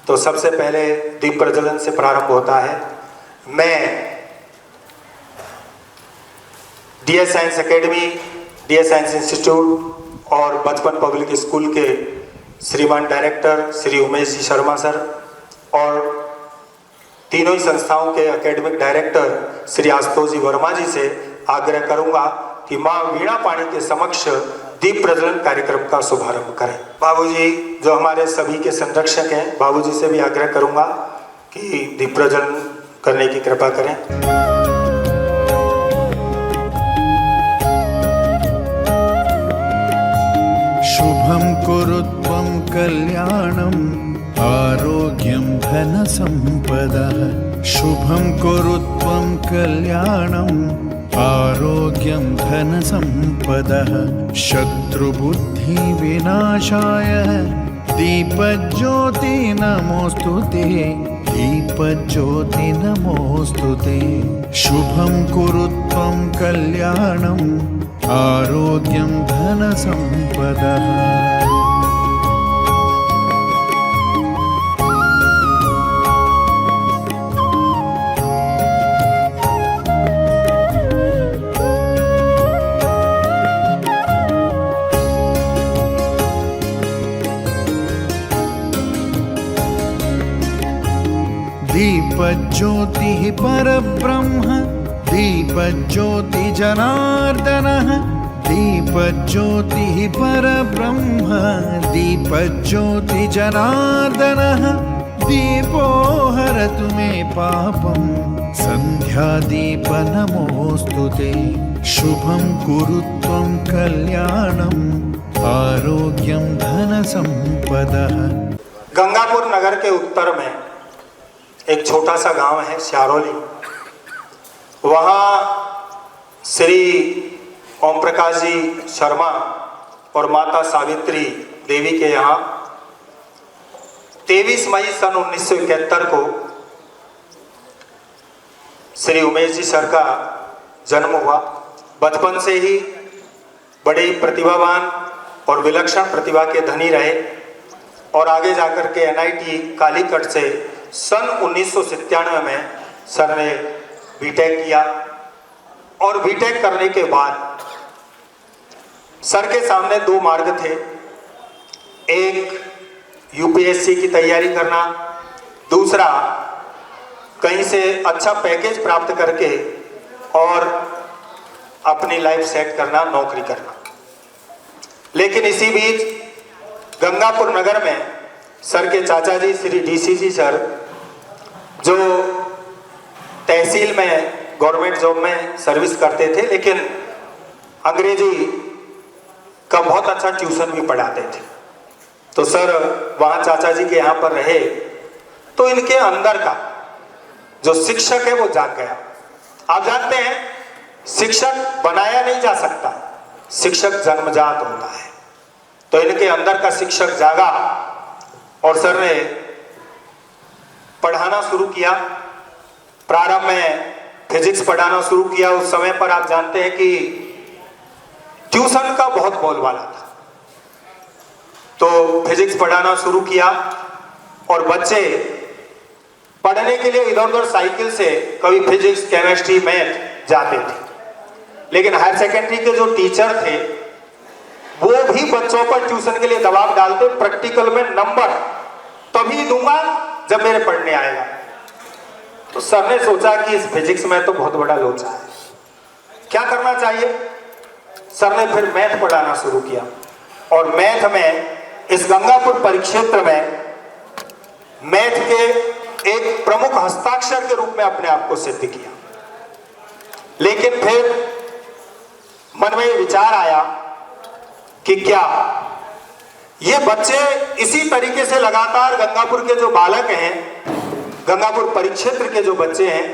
तो सबसे पहले दीप प्रज्वलन से प्रारंभ होता है। मैं DS science academy, DS Science Institute और बचपन पब्लिक स्कूल के श्रीमान डायरेक्टर श्री उमेश जी शर्मा सर और तीनों ही संस्थाओं के एकेडमिक डायरेक्टर श्री आशुतोष जी वर्मा जी से आग्रह करूंगा कि मां वीणा पाणी के समक्ष दीप प्रज्वलन कार्यक्रम का शुभारंभ करें। बाबूजी जो हमारे सभी के संरक्षक हैं, बाबूजी से भी आग्रह करूंगा कि दीप प्रज्वलन करने की कृपा करें। शुभं कुरुत्वं कल्याणम् आरोग्यं धनसम्पदः। शुभं कुरुत्वं कल्याणम् आरोग्यं धनसम्पदः। शत्रुबुद्धि विनाशाय दीपज्योति नमोस्तुते, दीपज्योति नमोस्तुते। शुभं कुरुत्वं कल्याणम् आरोग्यं धनसम्पदः। दीपज्योतिः परब्रह्म, दीपज्योति जनार्दनः। दीपज्योतिः परब्रह्म, दीपज्योति जनार्दनः। दीपो हरतु मे पापं, सन्ध्यादीप नमोस्तुते। शुभं कुरुत्वं कल्याणम् आरोग्यं धनसम्पदः। गंगापुर नगर के उत्तर में एक छोटा सा गांव है श्यारोली। वहाँ श्री ओम प्रकाश जी शर्मा और माता सावित्री देवी के यहाँ 23 मई सन 1971 को श्री उमेश जी सर का जन्म हुआ। बचपन से ही बड़े प्रतिभावान और विलक्षण प्रतिभा के धनी रहे और आगे जाकर के एनआईटी कालीकट से सन 1997 में सर ने बीटेक किया और बीटेक करने के बाद सर के सामने दो मार्ग थे। एक यूपीएससी की तैयारी करना, दूसरा कहीं से अच्छा पैकेज प्राप्त करके और अपनी लाइफ सेट करना, नौकरी करना। लेकिन इसी बीच गंगापुर नगर में सर के चाचा जी श्री डीसी जी सर जो तहसील में गवर्नमेंट जॉब में सर्विस करते थे, लेकिन अंग्रेजी का बहुत अच्छा ट्यूशन भी पढ़ाते थे। तो सर वहाँ चाचा जी के यहाँ पर रहे तो इनके अंदर का जो शिक्षक है वो जाग गया। आप जानते हैं शिक्षक बनाया नहीं जा सकता, शिक्षक जन्मजात होता है। तो इनके अंदर का शिक्षक जागा और सर ने पढ़ाना शुरू किया। प्रारंभ में फिजिक्स पढ़ाना शुरू किया। उस समय पर आप जानते हैं कि ट्यूशन का बहुत बोलबाला था। तो फिजिक्स पढ़ाना शुरू किया और बच्चे पढ़ने के लिए इधर उधर साइकिल से कभी फिजिक्स, केमिस्ट्री, मैथ जाते थे। लेकिन हायर सेकेंडरी के जो टीचर थे वो भी बच्चों पर ट्यूशन के लिए दबाव डालते, प्रैक्टिकल में नंबर तभी दूंगा जब मेरे पढ़ने आएगा। तो सर ने सोचा कि इस फिजिक्स में तो बहुत बड़ा लोचा है, क्या करना चाहिए। सर ने फिर मैथ पढ़ाना शुरू किया और मैथ में इस गंगापुर परिक्षेत्र में मैथ के एक प्रमुख हस्ताक्षर के रूप में अपने आप को सिद्ध किया। लेकिन फिर मन में विचार आया कि क्या ये बच्चे इसी तरीके से लगातार गंगापुर के जो बालक हैं, गंगापुर परिक्षेत्र के जो बच्चे हैं,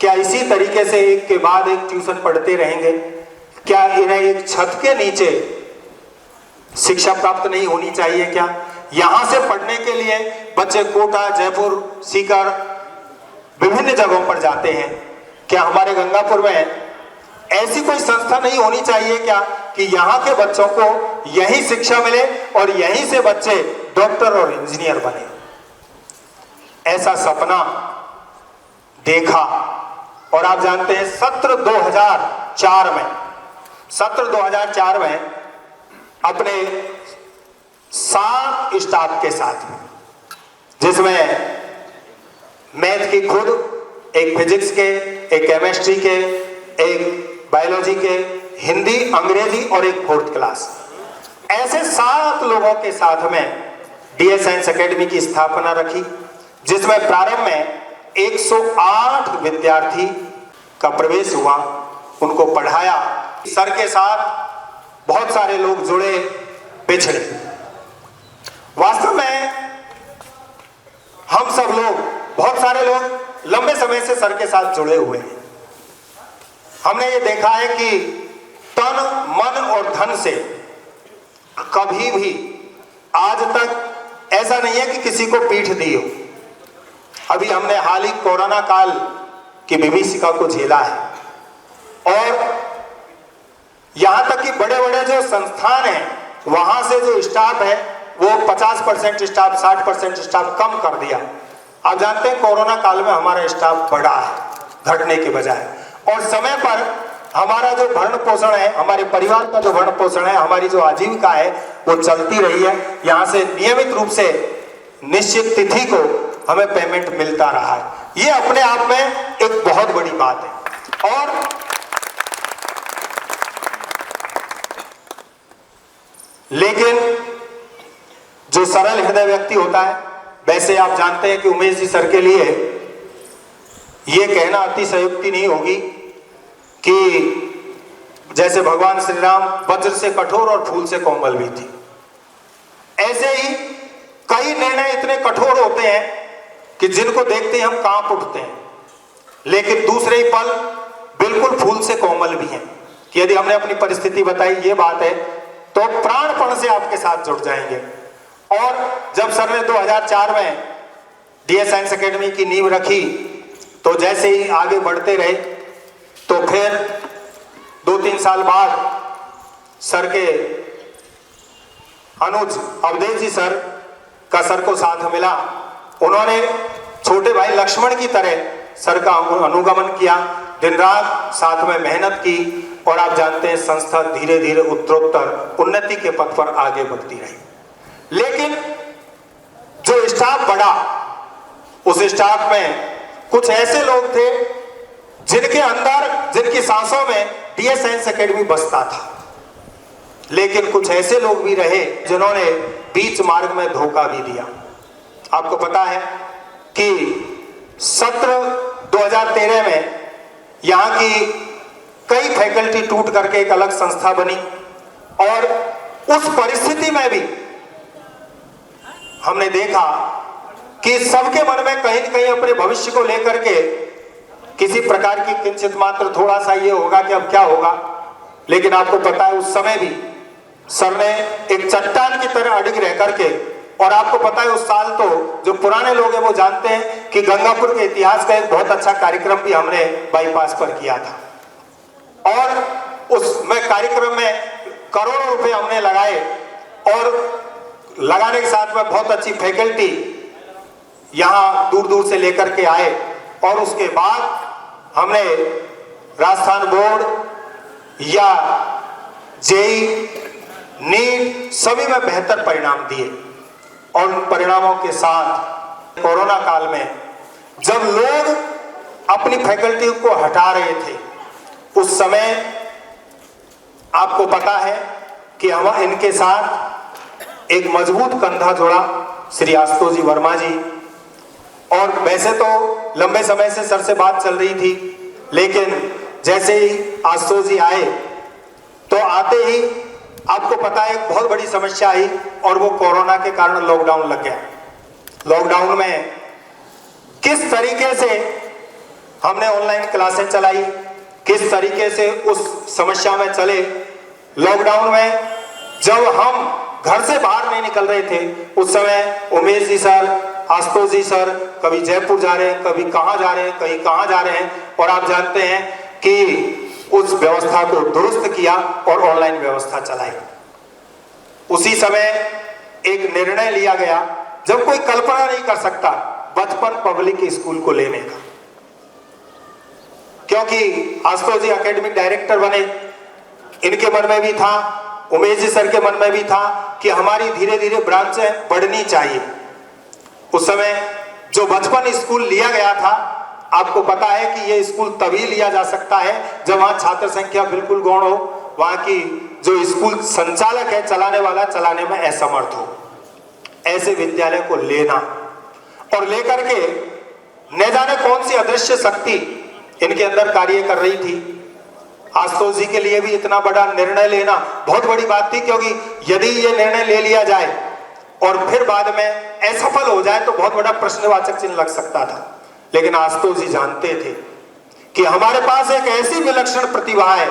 क्या इसी तरीके से एक के बाद एक ट्यूशन पढ़ते रहेंगे? क्या इन्हें एक छत के नीचे शिक्षा प्राप्त नहीं होनी चाहिए क्या? यहां से पढ़ने के लिए बच्चे कोटा, जयपुर, सीकर विभिन्न जगहों पर जाते हैं। क्या हमारे गंगापुर में ऐसी कोई संस्था नहीं होनी चाहिए क्या कि यहाँ के बच्चों को यही शिक्षा मिले और यहीं से बच्चे डॉक्टर और इंजीनियर बने? ऐसा सपना देखा। और आप जानते हैं सत्र 2004 में अपने 7 स्टाफ के साथ, जिसमें मैथ की खुद, एक फिजिक्स के, एक केमिस्ट्री के, एक बायोलॉजी के, हिंदी, अंग्रेजी और एक 4th क्लास, ऐसे 7 लोगों के साथ में डीएस साइंस एकेडमी की स्थापना रखी, जिसमें प्रारंभ में 108 विद्यार्थी का प्रवेश हुआ, उनको पढ़ाया। सर के साथ बहुत सारे लोग जुड़े, पिछड़े। वास्तव में हम सब लोग, बहुत सारे लोग लंबे समय से सर के साथ जुड़े हुए हैं। हमने ये देखा है कि तन, मन और धन से कभी भी आज तक ऐसा नहीं है कि किसी को पीठ दी हो। अभी हमने हाल ही कोरोना काल की विभीषिका को झेला है, और यहां तक कि बड़े बड़े जो संस्थान हैं, वहां से जो स्टाफ है वो 50% स्टाफ, 60% स्टाफ कम कर दिया। आप जानते हैं कोरोना काल में हमारा स्टाफ बढ़ा है घटने के बजाय, और समय पर हमारा जो भरण पोषण है, हमारे परिवार का जो भरण पोषण है, हमारी जो आजीविका है वो चलती रही है। यहाँ से नियमित रूप से निश्चित तिथि को हमें पेमेंट मिलता रहा है। ये अपने आप में एक बहुत बड़ी बात है। और लेकिन जो सरल हृदय व्यक्ति होता है, वैसे आप जानते हैं कि उमेश जी सर के लिए ये कहना अतिशयोक्ति नहीं होगी कि जैसे भगवान श्री राम वज्र से कठोर और फूल से कोमल भी थी, ऐसे ही कई निर्णय इतने कठोर होते हैं कि जिनको देखते ही हम कांप उठते हैं, लेकिन दूसरे ही पल बिल्कुल फूल से कोमल भी हैं कि यदि हमने अपनी परिस्थिति बताई, ये बात है, तो प्राणपण से आपके साथ जुड़ जाएंगे। और जब सर ने 2004 में डीएस साइंस एकेडमी की नींव रखी, तो जैसे ही आगे बढ़ते रहे, तो फिर 2-3 साल बाद सर के अनुज अवधेश जी सर का सर को साथ मिला। उन्होंने छोटे भाई लक्ष्मण की तरह सर का अनुगमन किया, दिन रात साथ में मेहनत की, और आप जानते हैं संस्था धीरे धीरे उत्तरोत्तर उन्नति के पथ पर आगे बढ़ती रही। लेकिन जो स्टाफ बढ़ा, उस स्टाफ में कुछ ऐसे लोग थे जिनके अंदर, जिनकी सांसों में डीएस साइंस एकेडमी बसता था, लेकिन कुछ ऐसे लोग भी रहे जिन्होंने बीच मार्ग में धोखा भी दिया। आपको पता है कि सत्र 2013 में यहाँ की कई फैकल्टी टूट करके एक अलग संस्था बनी, और उस परिस्थिति में भी हमने देखा कि सबके मन में कहीं न कहीं अपने भविष्य को लेकर के किसी प्रकार की किंचित मात्र थोड़ा सा ये होगा कि अब क्या होगा। लेकिन आपको पता है उस समय भी सर ने एक चट्टान की तरह अडिग रह करके, और आपको पता है उस साल तो जो पुराने लोग हैं वो जानते हैं कि गंगापुर के इतिहास का एक बहुत अच्छा कार्यक्रम भी हमने बाईपास पर किया था, और उसमें कार्यक्रम में करोड़ों रुपए हमने लगाए, और लगाने के साथ में बहुत अच्छी फैकल्टी यहाँ दूर दूर से लेकर के आए, और उसके बाद हमने राजस्थान बोर्ड या जेई, नीट सभी में बेहतर परिणाम दिए। और उन परिणामों के साथ कोरोना काल में जब लोग अपनी फैकल्टी को हटा रहे थे, उस समय आपको पता है कि हम इनके साथ एक मजबूत कंधा जोड़ा श्री आशुतोष जी वर्मा जी। और वैसे तो लंबे समय से सर से बात चल रही थी, लेकिन जैसे ही आशुतोष जी आए, तो आते ही आपको पता है एक बहुत बड़ी समस्या आई, और वो कोरोना के कारण लॉकडाउन लग गया। लॉकडाउन में किस तरीके से हमने ऑनलाइन क्लासें चलाई, किस तरीके से उस समस्या में चले। लॉकडाउन में जब हम घर से बाहर नहीं निकल रहे थे, उस समय उमेश जी सर, आशुतोष जी सर कभी जयपुर जा रहे हैं, कभी कहाँ जा रहे हैं, कहीं कहाँ जा रहे हैं, और आप जानते हैं कि उस व्यवस्था को दुरुस्त किया और ऑनलाइन व्यवस्था चलाई। उसी समय एक निर्णय लिया गया, जब कोई कल्पना नहीं कर सकता, बचपन पब्लिक स्कूल को लेने का, क्योंकि आशुतोष जी एकेडमिक डायरेक्टर बने, इनके मन में भी था, उमेश जी सर के मन में भी था कि हमारी धीरे धीरे ब्रांचें बढ़नी चाहिए। उस समय जो बचपन स्कूल लिया गया था, आपको पता है कि ये स्कूल तभी लिया जा सकता है जब वहां छात्र संख्या बिल्कुल गौण हो, वहां की जो स्कूल संचालक है चलाने वाला चलाने में असमर्थ हो। ऐसे विद्यालय को लेना और लेकर के न जाने कौन सी अदृश्य शक्ति इनके अंदर कार्य कर रही थी। आशुतोष जी के लिए भी इतना बड़ा निर्णय लेना बहुत बड़ी बात थी, क्योंकि यदि ये निर्णय ले लिया जाए और फिर बाद में असफल हो जाए तो बहुत बड़ा प्रश्नवाचक चिन्ह लग सकता था। लेकिन आशुतोष जी जानते थे कि हमारे पास एक ऐसी विलक्षण प्रतिभा है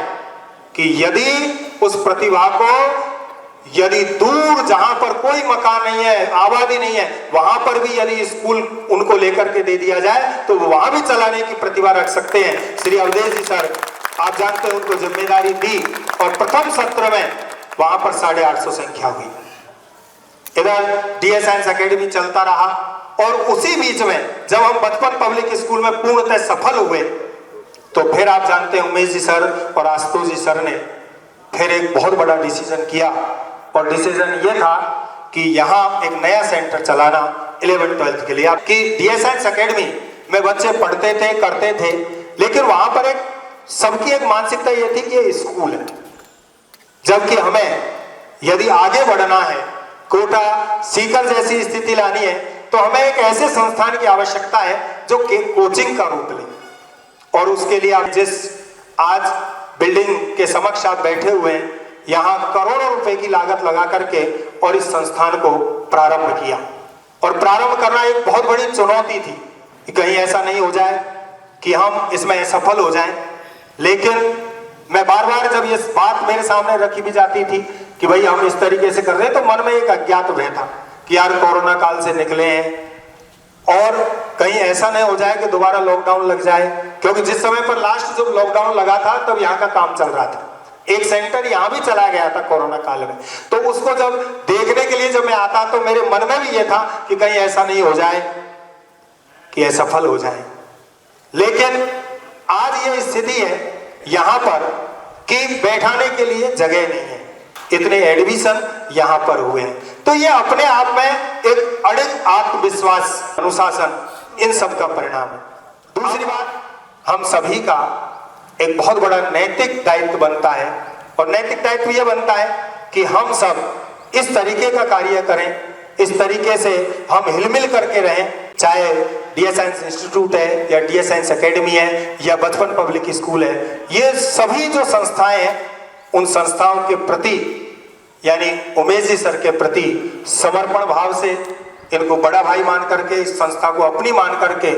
कि यदि उस प्रतिभा को यदि दूर जहां पर कोई मकान नहीं है, आबादी नहीं है, वहां पर भी यदि स्कूल उनको लेकर के दे दिया जाए तो वो वहां भी चलाने की प्रतिभा रख सकते हैं। श्री अवधेश जी सर, आप जानते हैं, उनको जिम्मेदारी दी और प्रथम सत्र में वहां पर 850 संख्या हुई। इधर डीएस साइंस एकेडमी चलता रहा और उसी बीच में जब हम बचपन पब्लिक स्कूल में पूर्णतः सफल हुए तो फिर आप जानते हैं उमेश जी सर और आशुतोष जी सर ने फिर एक बहुत बड़ा डिसीजन किया, और डिसीजन ये था कि यहाँ एक नया सेंटर चलाना 11th-12th के लिए। आपकी डीएस साइंस एकेडमी में बच्चे पढ़ते थे, करते थे, लेकिन वहां पर एक सबकी एक मानसिकता ये थी कि ये स्कूल है, जबकि हमें यदि आगे बढ़ना है, कोटा सीकर जैसी स्थिति लानी है, तो हमें एक ऐसे संस्थान की आवश्यकता है जो कोचिंग का रूप ले। और उसके लिए आप जिस आज बिल्डिंग के समक्ष आप बैठे हुए हैं, यहाँ करोड़ों रुपए की लागत लगा करके और इस संस्थान को प्रारंभ किया। और प्रारंभ करना एक बहुत बड़ी चुनौती थी कि कहीं ऐसा नहीं हो जाए कि हम इसमें सफल हो जाएं। लेकिन मैं बार बार जब ये बात मेरे सामने रखी भी जाती थी कि भाई हम इस तरीके से कर रहे हैं, तो मन में एक अज्ञात भय था कि यार कोरोना काल से निकले हैं और कहीं ऐसा नहीं हो जाए कि दोबारा लॉकडाउन लग जाए, क्योंकि जिस समय पर लास्ट जब लॉकडाउन लगा था तब यहाँ का काम चल रहा था। एक सेंटर यहाँ भी चला गया था कोरोना काल में, तो उसको जब देखने के लिए जब मैं आता तो मेरे मन में भी ये था कि कहीं ऐसा नहीं हो जाए कि असफल हो जाए। लेकिन आज ये स्थिति है यहाँ पर कि बैठाने के लिए जगह नहीं है, इतने एडमिशन यहाँ पर हुए हैं। तो ये अपने आप में एक अड़िग आत्मविश्वास, अनुशासन, इन सब का परिणाम है। दूसरी बात, हम सभी का एक बहुत बड़ा नैतिक दायित्व बनता है, और नैतिक दायित्व यह बनता है कि हम सब इस तरीके का कार्य करें, इस तरीके से हम हिलमिल करके रहें, चाहे डीएस साइंस इंस्टीट्यूट है या डीएस साइंस एकेडमी है या बचपन पब्लिक स्कूल है। ये सभी जो संस्थाएं हैं, उन संस्थाओं के प्रति यानी उमेश जी सर के प्रति समर्पण भाव से इनको बड़ा भाई मान करके, इस संस्था को अपनी मान करके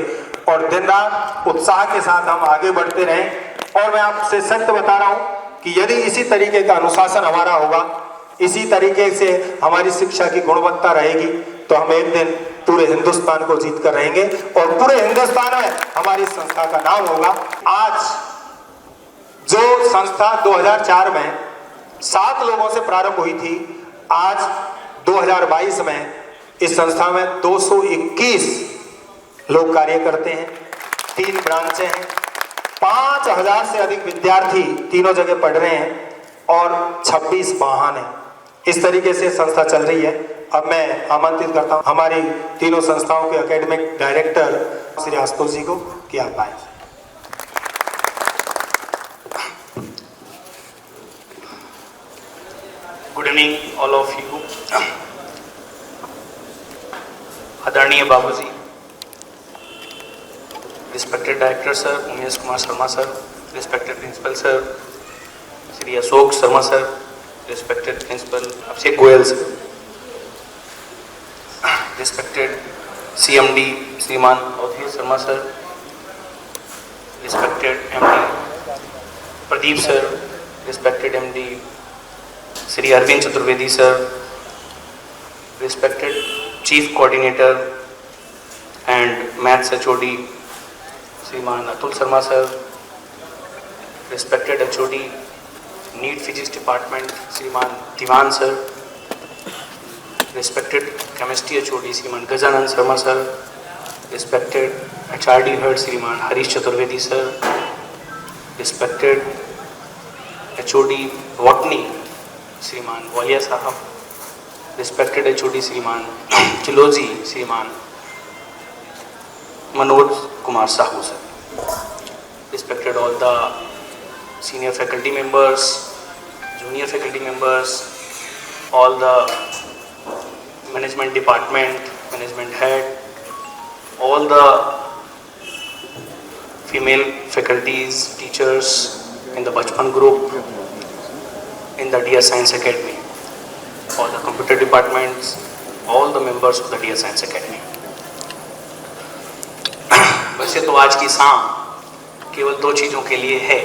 और दिन रात उत्साह के साथ हम आगे बढ़ते रहें। और मैं आपसे सत्य बता रहा हूं कि यदि इसी तरीके का अनुशासन हमारा होगा, इसी तरीके से हमारी शिक्षा की गुणवत्ता रहेगी, तो हम एक दिन पूरे हिंदुस्तान को जीत कर रहेंगे और पूरे हिंदुस्तान में हमारी संस्था का नाम होगा। आज जो संस्था 2004 में 7 लोगों से प्रारंभ हुई थी, आज 2022 में इस संस्था में 221 लोग कार्य करते हैं, 3 ब्रांचें हैं, 5000 से अधिक विद्यार्थी तीनों जगह पढ़ रहे हैं और 26 वाहन हैं। इस तरीके से संस्था चल रही है। अब मैं आमंत्रित करता हूं हमारी तीनों संस्थाओं के एकेडमिक डायरेक्टर श्री आशुतोष जी को कि आप आए। Good evening all of you. आदरणीय बाबूजी, respected director sir Umesh Kumar Sharma sir, respected principal sir Shri Ashok Sharma sir, respected principal Abhishek Goyal sir, respected CMD Shriman Awadhesh Sharma sir, respected MD Pradeep sir, respected MD Shri Arvind Chaturvedi sir, respected chief coordinator and maths HOD Shriman Atul Sharma sir, respected HOD NEET physics department श्रीमान दीवान sir, respected chemistry HOD श्रीमान Gajanand Sharma sir, respected HRD head श्रीमान Harish Chaturvedi sir, respected HOD botany श्रीमान वालिया साहब, respected HOD श्रीमान चिलोजी श्रीमान Manoj Kumar Sahu sir, respected all the senior faculty members, junior faculty members, all the management department, management head, all the female faculties, teachers in the Bachpan group, in the DS Science Academy, all the computer departments, all the members of the DS Science Academy. वैसे तो आज की शाम केवल दो चीज़ों के लिए है।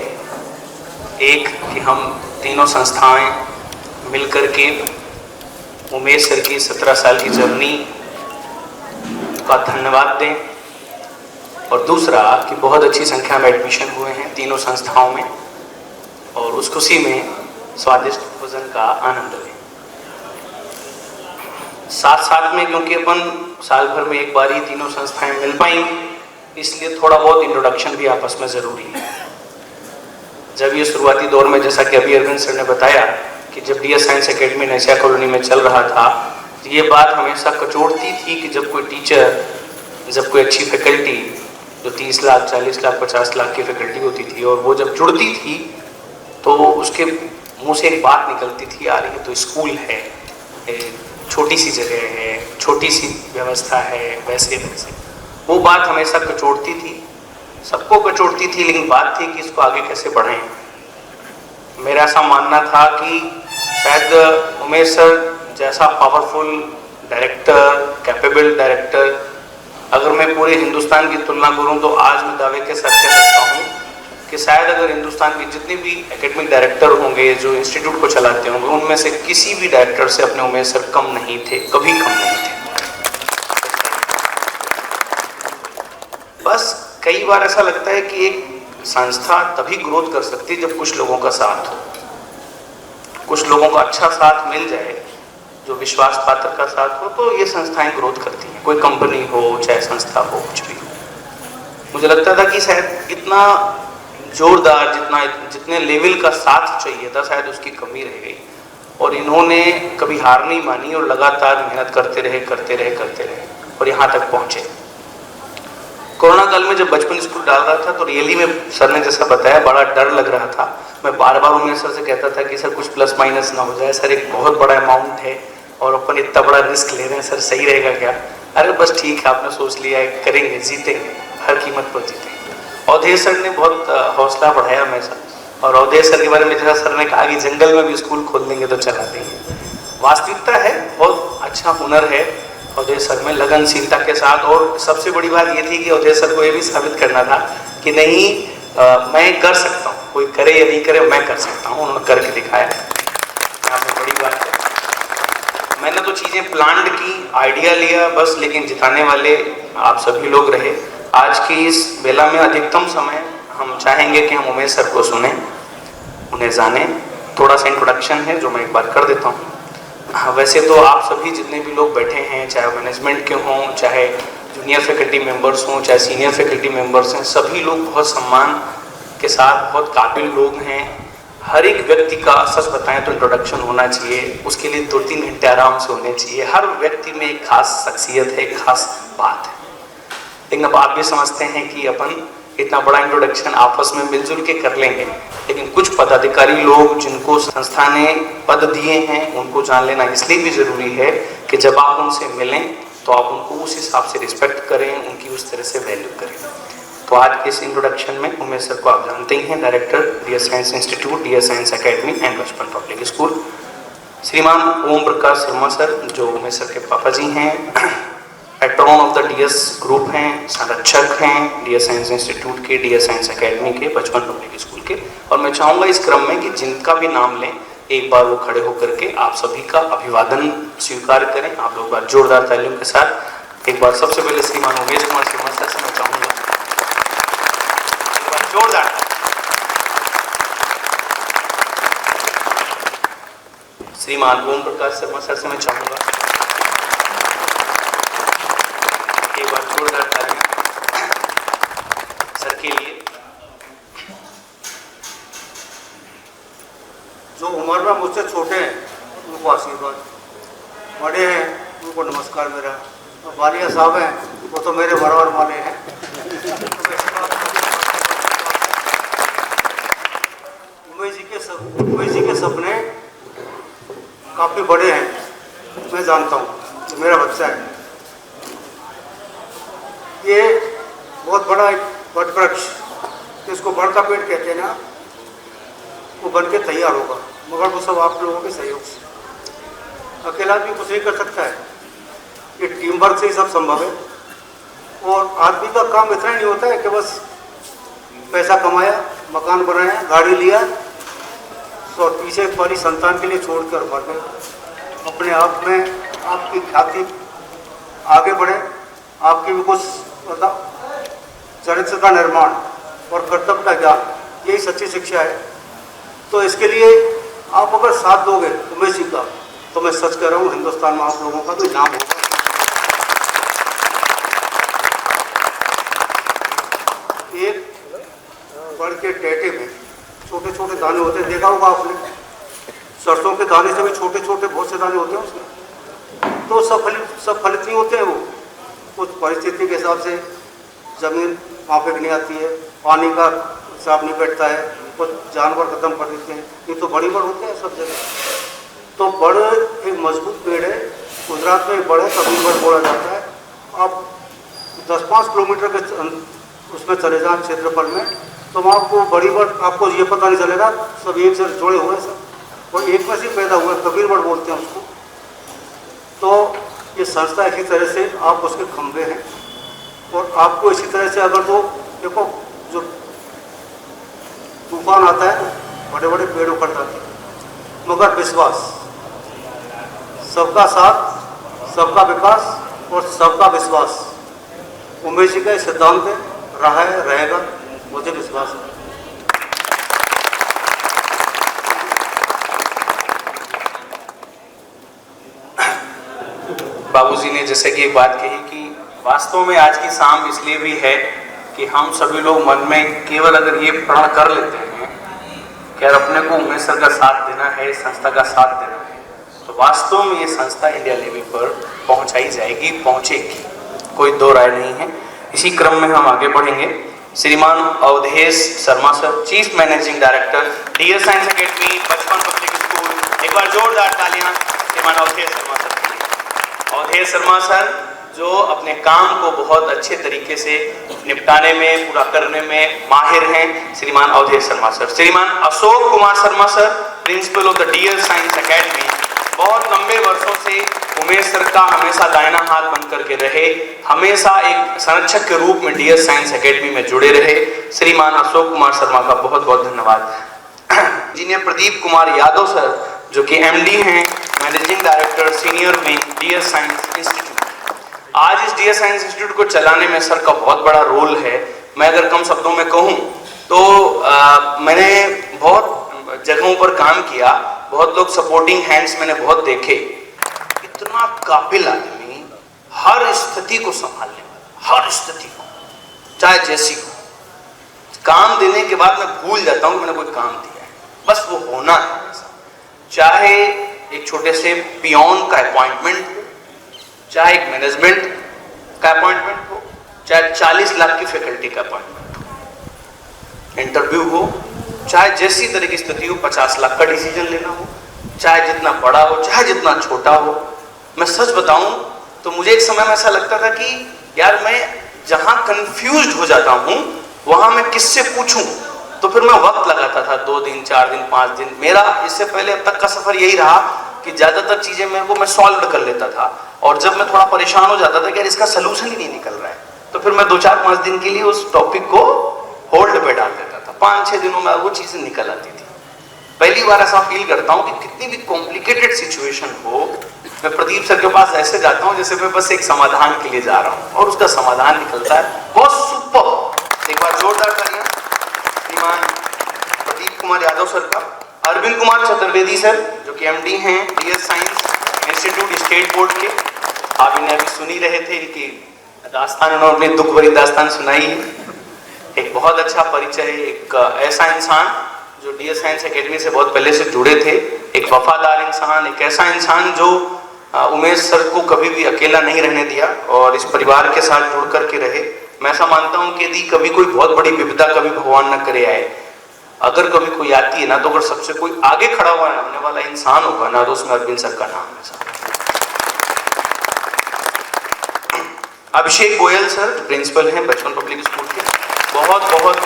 एक कि हम तीनों संस्थाएं मिलकर के उमेश सर की 17 साल की जर्नी का धन्यवाद दें, और दूसरा कि बहुत अच्छी संख्या में एडमिशन हुए हैं तीनों संस्थाओं में, और उस खुशी में स्वादिष्ट भोजन का आनंद लें। साथ साथ में क्योंकि अपन साल भर में एक बार ही तीनों संस्थाएं मिल पाएंगी, इसलिए थोड़ा बहुत इंट्रोडक्शन भी आपस में ज़रूरी है। जब ये शुरुआती दौर में, जैसा कि अभी अरविंद सर ने बताया कि जब DS साइंस एकेडमी नशिया कॉलोनी में चल रहा था, तो ये बात हमेशा कचोटती थी कि जब कोई टीचर, जब कोई अच्छी फैकल्टी जो 30 लाख 40 लाख 50 लाख की फैकल्टी होती थी, और वो जब जुड़ती थी तो उसके मुंह से एक बात निकलती थी, यार ये तो स्कूल है, छोटी सी जगह है, छोटी सी व्यवस्था है, वैसे वैसे वो बात हमेशा कचोटती थी, सबको कचोटती थी, लेकिन बात थी कि इसको आगे कैसे बढ़ाएं। मेरा ऐसा मानना था कि शायद उमेश सर जैसा पावरफुल डायरेक्टर, कैपेबल डायरेक्टर, अगर मैं पूरे हिंदुस्तान की तुलना करूं तो आज मैं दावे के साथ कह सकता हूं कि शायद अगर हिंदुस्तान के जितने भी एकेडमिक डायरेक्टर होंगे जो इंस्टीट्यूट को चलाते होंगे, उनमें से किसी भी डायरेक्टर से अपने उमेश सर कम नहीं थे, कभी कम नहीं थे। बस कई बार ऐसा लगता है कि एक संस्था तभी ग्रोथ कर सकती है जब कुछ लोगों का साथ हो, कुछ लोगों का अच्छा साथ मिल जाए, जो विश्वास पात्र का साथ हो, तो ये संस्थाएं ग्रोथ करती हैं। कोई कंपनी हो चाहे संस्था हो, कुछ भी हो। मुझे लगता था कि शायद इतना जोरदार, जितने लेवल का साथ चाहिए था, शायद उसकी कमी रह गई, और इन्होंने कभी हार नहीं मानी और लगातार मेहनत करते रहे और यहाँ तक पहुँचे। कोरोना काल में जब बचपन स्कूल डाल रहा था तो रियली में सर ने जैसा बताया बड़ा डर लग रहा था। मैं बार बार उमेश सर से कहता था कि सर कुछ प्लस माइनस ना हो जाए, सर एक बहुत बड़ा अमाउंट है और अपन इतना बड़ा रिस्क ले रहे हैं, सर सही रहेगा क्या? अरे बस ठीक है, आपने सोच लिया है, करेंगे, जीतेंगे, हर कीमत पर जीतेंगे। अवधेश सर ने बहुत हौसला बढ़ाया हमेशा, और अवधेश सर के बारे में जैसा सर ने कहा कि जंगल में भी स्कूल खोल देंगे तो चला देंगे। वास्तविकता है, बहुत अच्छा हुनर है अवधेश सर में, लगनशीलता के साथ। और सबसे बड़ी बात ये थी कि अवधेश सर को ये भी साबित करना था कि नहीं, मैं कर सकता हूँ, कोई करे या नहीं करे, मैं कर सकता हूँ। उन्होंने करके दिखाया, यहाँ पे बड़ी बात है। मैंने तो चीज़ें प्लान्ड की, आइडिया लिया बस, लेकिन जिताने वाले आप सभी लोग रहे। आज की इस बेला में अधिकतम समय हम चाहेंगे कि हम उमेश सर को सुने, उन्हें जाने। थोड़ा सा इंट्रोडक्शन है जो मैं एक बार कर देता हूँ। हाँ, वैसे तो आप सभी जितने भी लोग बैठे हैं, चाहे मैनेजमेंट के हों, चाहे जूनियर फैकल्टी मेंबर्स हों, चाहे सीनियर फैकल्टी मेंबर्स हैं, सभी लोग बहुत सम्मान के साथ बहुत काबिल लोग हैं। हर एक व्यक्ति का सच बताएं तो इंट्रोडक्शन होना चाहिए, उसके लिए 2-3 घंटे आराम से होने चाहिए। हर व्यक्ति में एक खास शख्सियत है, एक खास बात है। लेकिन अब आप भी समझते हैं कि अपन इतना बड़ा इंट्रोडक्शन आपस में मिलजुल के कर लेंगे, लेकिन कुछ पदाधिकारी लोग जिनको संस्था ने पद दिए हैं उनको जान लेना इसलिए भी ज़रूरी है कि जब आप उनसे मिलें तो आप उनको उस हिसाब से रिस्पेक्ट करें, उनकी उस तरह से वैल्यू करें। तो आज के इस इंट्रोडक्शन में उमेश सर को आप जानते ही हैं, director DS Science institute, DS science academy and बचपन पब्लिक स्कूल। श्रीमान ओम प्रकाश शर्मा सर जो उमेश सर के पापा जी हैं, patron of the DS group हैं, संरक्षक हैं DS साइंस इंस्टीट्यूट के, DS साइंस एकेडमी के, बचपन पब्लिक स्कूल के। और मैं चाहूँगा इस क्रम में कि जिनका भी नाम लें एक बार वो खड़े होकर के आप सभी का अभिवादन स्वीकार करें। आप लोग बार जोरदार तालियों के साथ एक बार सबसे पहले श्रीमान उमेश कुमार शर्मा सर से मैं चाहूँगा एक बार जोरदार। श्रीमान ओम प्रकाश शर्मा सर से मैं चाहूँगा एक बार जोरदार तालियां। जो उम्र में मुझसे छोटे हैं उनको आशीर्वाद, बड़े हैं उनको नमस्कार मेरा, और वालिया साहब हैं वो तो मेरे बराबर वाले हैं। उमेश जी के सपने काफ़ी बड़े हैं, मैं जानता हूँ, तो मेरा बच्चा है। ये बहुत बड़ा एक वट वृक्ष, इसको बड़ का पेड़ कहते हैं ना, वो बन के तैयार होगा, मगर वो सब आप लोगों के सहयोग से। अकेला भी कुछ नहीं कर सकता है, ये टीम वर्क से ही सब संभव है। और आदमी का काम इतना नहीं होता है कि बस पैसा कमाया, मकान बनाया, गाड़ी लिया और पीछे वाली संतान के लिए छोड़कर मर गए। अपने आप में आपकी ख्याति आगे बढ़े, आपकी भी कुछ मतलब चरित्र का निर्माण और कर्तव्य का ज्ञान, यही सच्ची शिक्षा है। तो इसके लिए आप अगर साथ दोगे उमेश जी का, तो मैं सच कह रहा हूँ हिंदुस्तान में आप लोगों का तो नाम होगा। एक बड़ के टेटे में छोटे छोटे दाने होते हैं, देखा होगा आपने, सरसों के दाने से भी छोटे छोटे बहुत से दाने होते हैं उसमें, तो सब फलित नहीं होते हैं। वो कुछ परिस्थिति के हिसाब से जमीन माफिक नहीं आती है, पानी का हिसाब नहीं बैठता है, कुछ जानवर खत्म कर देते हैं, ये तो बड़ी बड़ होते हैं सब जगह। तो बड़ एक मजबूत पेड़ है, गुजरात में बड़ है, कभी बड़ बोला जाता है। आप 10-5 किलोमीटर के उसमें चले जाएं क्षेत्रफल में, तो वहाँ आपको बड़ी बड़, आपको ये पता नहीं चलेगा, सब एक से जुड़े हुए सब, और एक में से पैदा हुए, कबीर बड़ बोलते हैं उसको। तो ये संस्था इसी तरह से आप उसके खंभे हैं, और आपको इसी तरह से अगर तो देखो जो तूफान आता है बड़े बड़े पेड़ उखड़ जाते हैं, मगर विश्वास, सबका साथ, सबका विकास और सबका विश्वास, उमेश जी का सिद्धांत रहा है, रहेगा, मुझे विश्वास है। बाबूजी ने जैसे कि एक बात कही कि वास्तव में आज की शाम इसलिए भी है कि हम सभी लोग मन में केवल अगर ये प्रण कर लेते हैं कि यार अपने को उमेश सर का साथ देना है, संस्था का साथ देना है, तो वास्तव में ये संस्था इंडिया लेवल पर पहुंचाई जाएगी, पहुंचेगी, कोई दो राय नहीं है। इसी क्रम में हम आगे बढ़ेंगे। श्रीमान Awadhesh Sharma sir, chief managing director, DS science academy, Bachpan public school, एक बार जोरदार तालियां श्रीमान अवधेश शर्मा सर के लिए। अवधेश शर्मा सर जो अपने काम को बहुत अच्छे तरीके से निपटाने में, पूरा करने में माहिर हैं, श्रीमान अवधेश शर्मा सर। श्रीमान Ashok Kumar Sharma sir, principle of the DS science academy, बहुत लंबे वर्षों से उमेश सर का हमेशा दाहिना हाथ बन करके रहे, हमेशा एक संरक्षक के रूप में डीएस साइंस अकेडमी में जुड़े रहे। श्रीमान अशोक कुमार शर्मा का बहुत बहुत धन्यवाद। इंजीनियर प्रदीप कुमार यादव सर जो कि एमडी हैं, managing director, senior wing, DS Science institute. आज इस डीएस साइंस इंस्टीट्यूट को चलाने में सर का बहुत बड़ा रोल है। मैं अगर कम शब्दों में कहूँ तो मैंने बहुत जगहों पर काम किया, बहुत लोग सपोर्टिंग हैंड्स मैंने बहुत देखे। इतना काबिल आदमी, हर स्थिति को संभालने वाला, हर स्थिति को, चाहे जैसी हो, काम देने के बाद मैं भूल जाता हूँ कि मैंने कोई काम दिया है, बस वो होना है। चाहे एक छोटे से पियोन का अपॉइंटमेंट हो, चाहे एक मैनेजमेंट का अपॉइंटमेंट हो, चाहे 40 लाख की फैकल्टी का अपॉइंटमेंट हो, इंटरव्यू हो, चाहे जैसी तरह की स्थिति हो, 50 लाख का डिसीजन लेना हो, चाहे जितना बड़ा हो, चाहे जितना छोटा हो। मैं सच बताऊं तो मुझे एक समय में ऐसा लगता था कि यार मैं जहां कंफ्यूज्ड हो जाता हूं वहां मैं किससे पूछूं, तो फिर मैं वक्त लगाता था, 2 दिन, 4 दिन, 5 दिन। मेरा इससे पहले अब तक का सफर यही रहा कि ज्यादातर चीजें मेरे को मैं सॉल्व कर लेता था, और जब मैं थोड़ा परेशान हो जाता था कि यार इसका सलूशन ही नहीं निकल रहा है, तो फिर मैं 2-4-5 दिन के लिए उस टॉपिक को होल्ड पे डाल देता था। 5-6 दिनों में वो चीजें निकल आती थी। पहली बार ऐसा फील करता हूँ कि कितनी भी कॉम्प्लिकेटेड सिचुएशन हो, मैं प्रदीप सर के पास ऐसे जाता हूँ जैसे मैं बस एक समाधान के लिए जा रहा हूँ, और उसका समाधान निकलता है बहुत सुपर। एक बार जोरदार तालियां श्रीमान प्रदीप कुमार यादव सर का। अरविंद कुमार चतुर्वेदी सर जो कि एमडी हैं DS Science institute state board के। आप इन्हें अभी सुन ही रहे थे कि दास्तान, उन्होंने दुख भरी दास्तान सुनाई है। एक बहुत अच्छा परिचय, एक ऐसा इंसान जो डीएस साइंस एकेडमी से बहुत पहले से जुड़े थे, एक वफादार इंसान, एक ऐसा इंसान जो उमेश सर को कभी भी अकेला नहीं रहने दिया और इस परिवार के साथ जुड़ करके रहे। मैं ऐसा मानता हूं कि यदि कभी कोई बहुत बड़ी विपदा कभी भगवान न करे आए, अगर कभी कोई आती है ना, तो अगर सबसे कोई आगे खड़ा होने वाला इंसान होगा ना, तो उसमें अरविंद सर का नाम है। अभिषेक गोयल सर जो प्रिंसिपल हैं बचपन पब्लिक स्कूल के, बहुत बहुत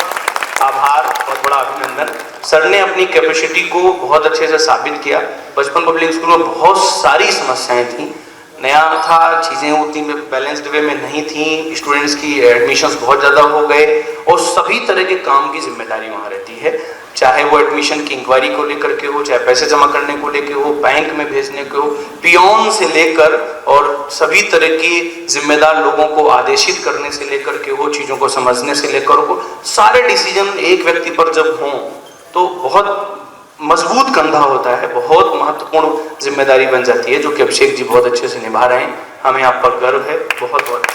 आभार, बहुत बड़ा अभिनंदन। सर ने अपनी कैपेसिटी को बहुत अच्छे से साबित किया। बचपन पब्लिक स्कूल में बहुत सारी समस्याएं थी, नया था, चीज़ें उतनी बैलेंस्ड वे में नहीं थी, स्टूडेंट्स की एडमिशन्स बहुत ज़्यादा हो गए और सभी तरह के काम की जिम्मेदारी वहाँ रहती है, चाहे वो एडमिशन की इंक्वायरी को लेकर के हो, चाहे पैसे जमा करने को लेकर हो, बैंक में भेजने को हो, पियोन से लेकर और सभी तरह की जिम्मेदार लोगों को आदेशित करने से लेकर के हो, चीज़ों को समझने से लेकर हो, सारे डिसीजन एक व्यक्ति पर जब हों तो बहुत मजबूत कंधा होता है, बहुत महत्वपूर्ण जिम्मेदारी बन जाती है, जो कि अभिषेक जी बहुत अच्छे से निभा रहे हैं। हमें आप पर गर्व है, बहुत बहुत।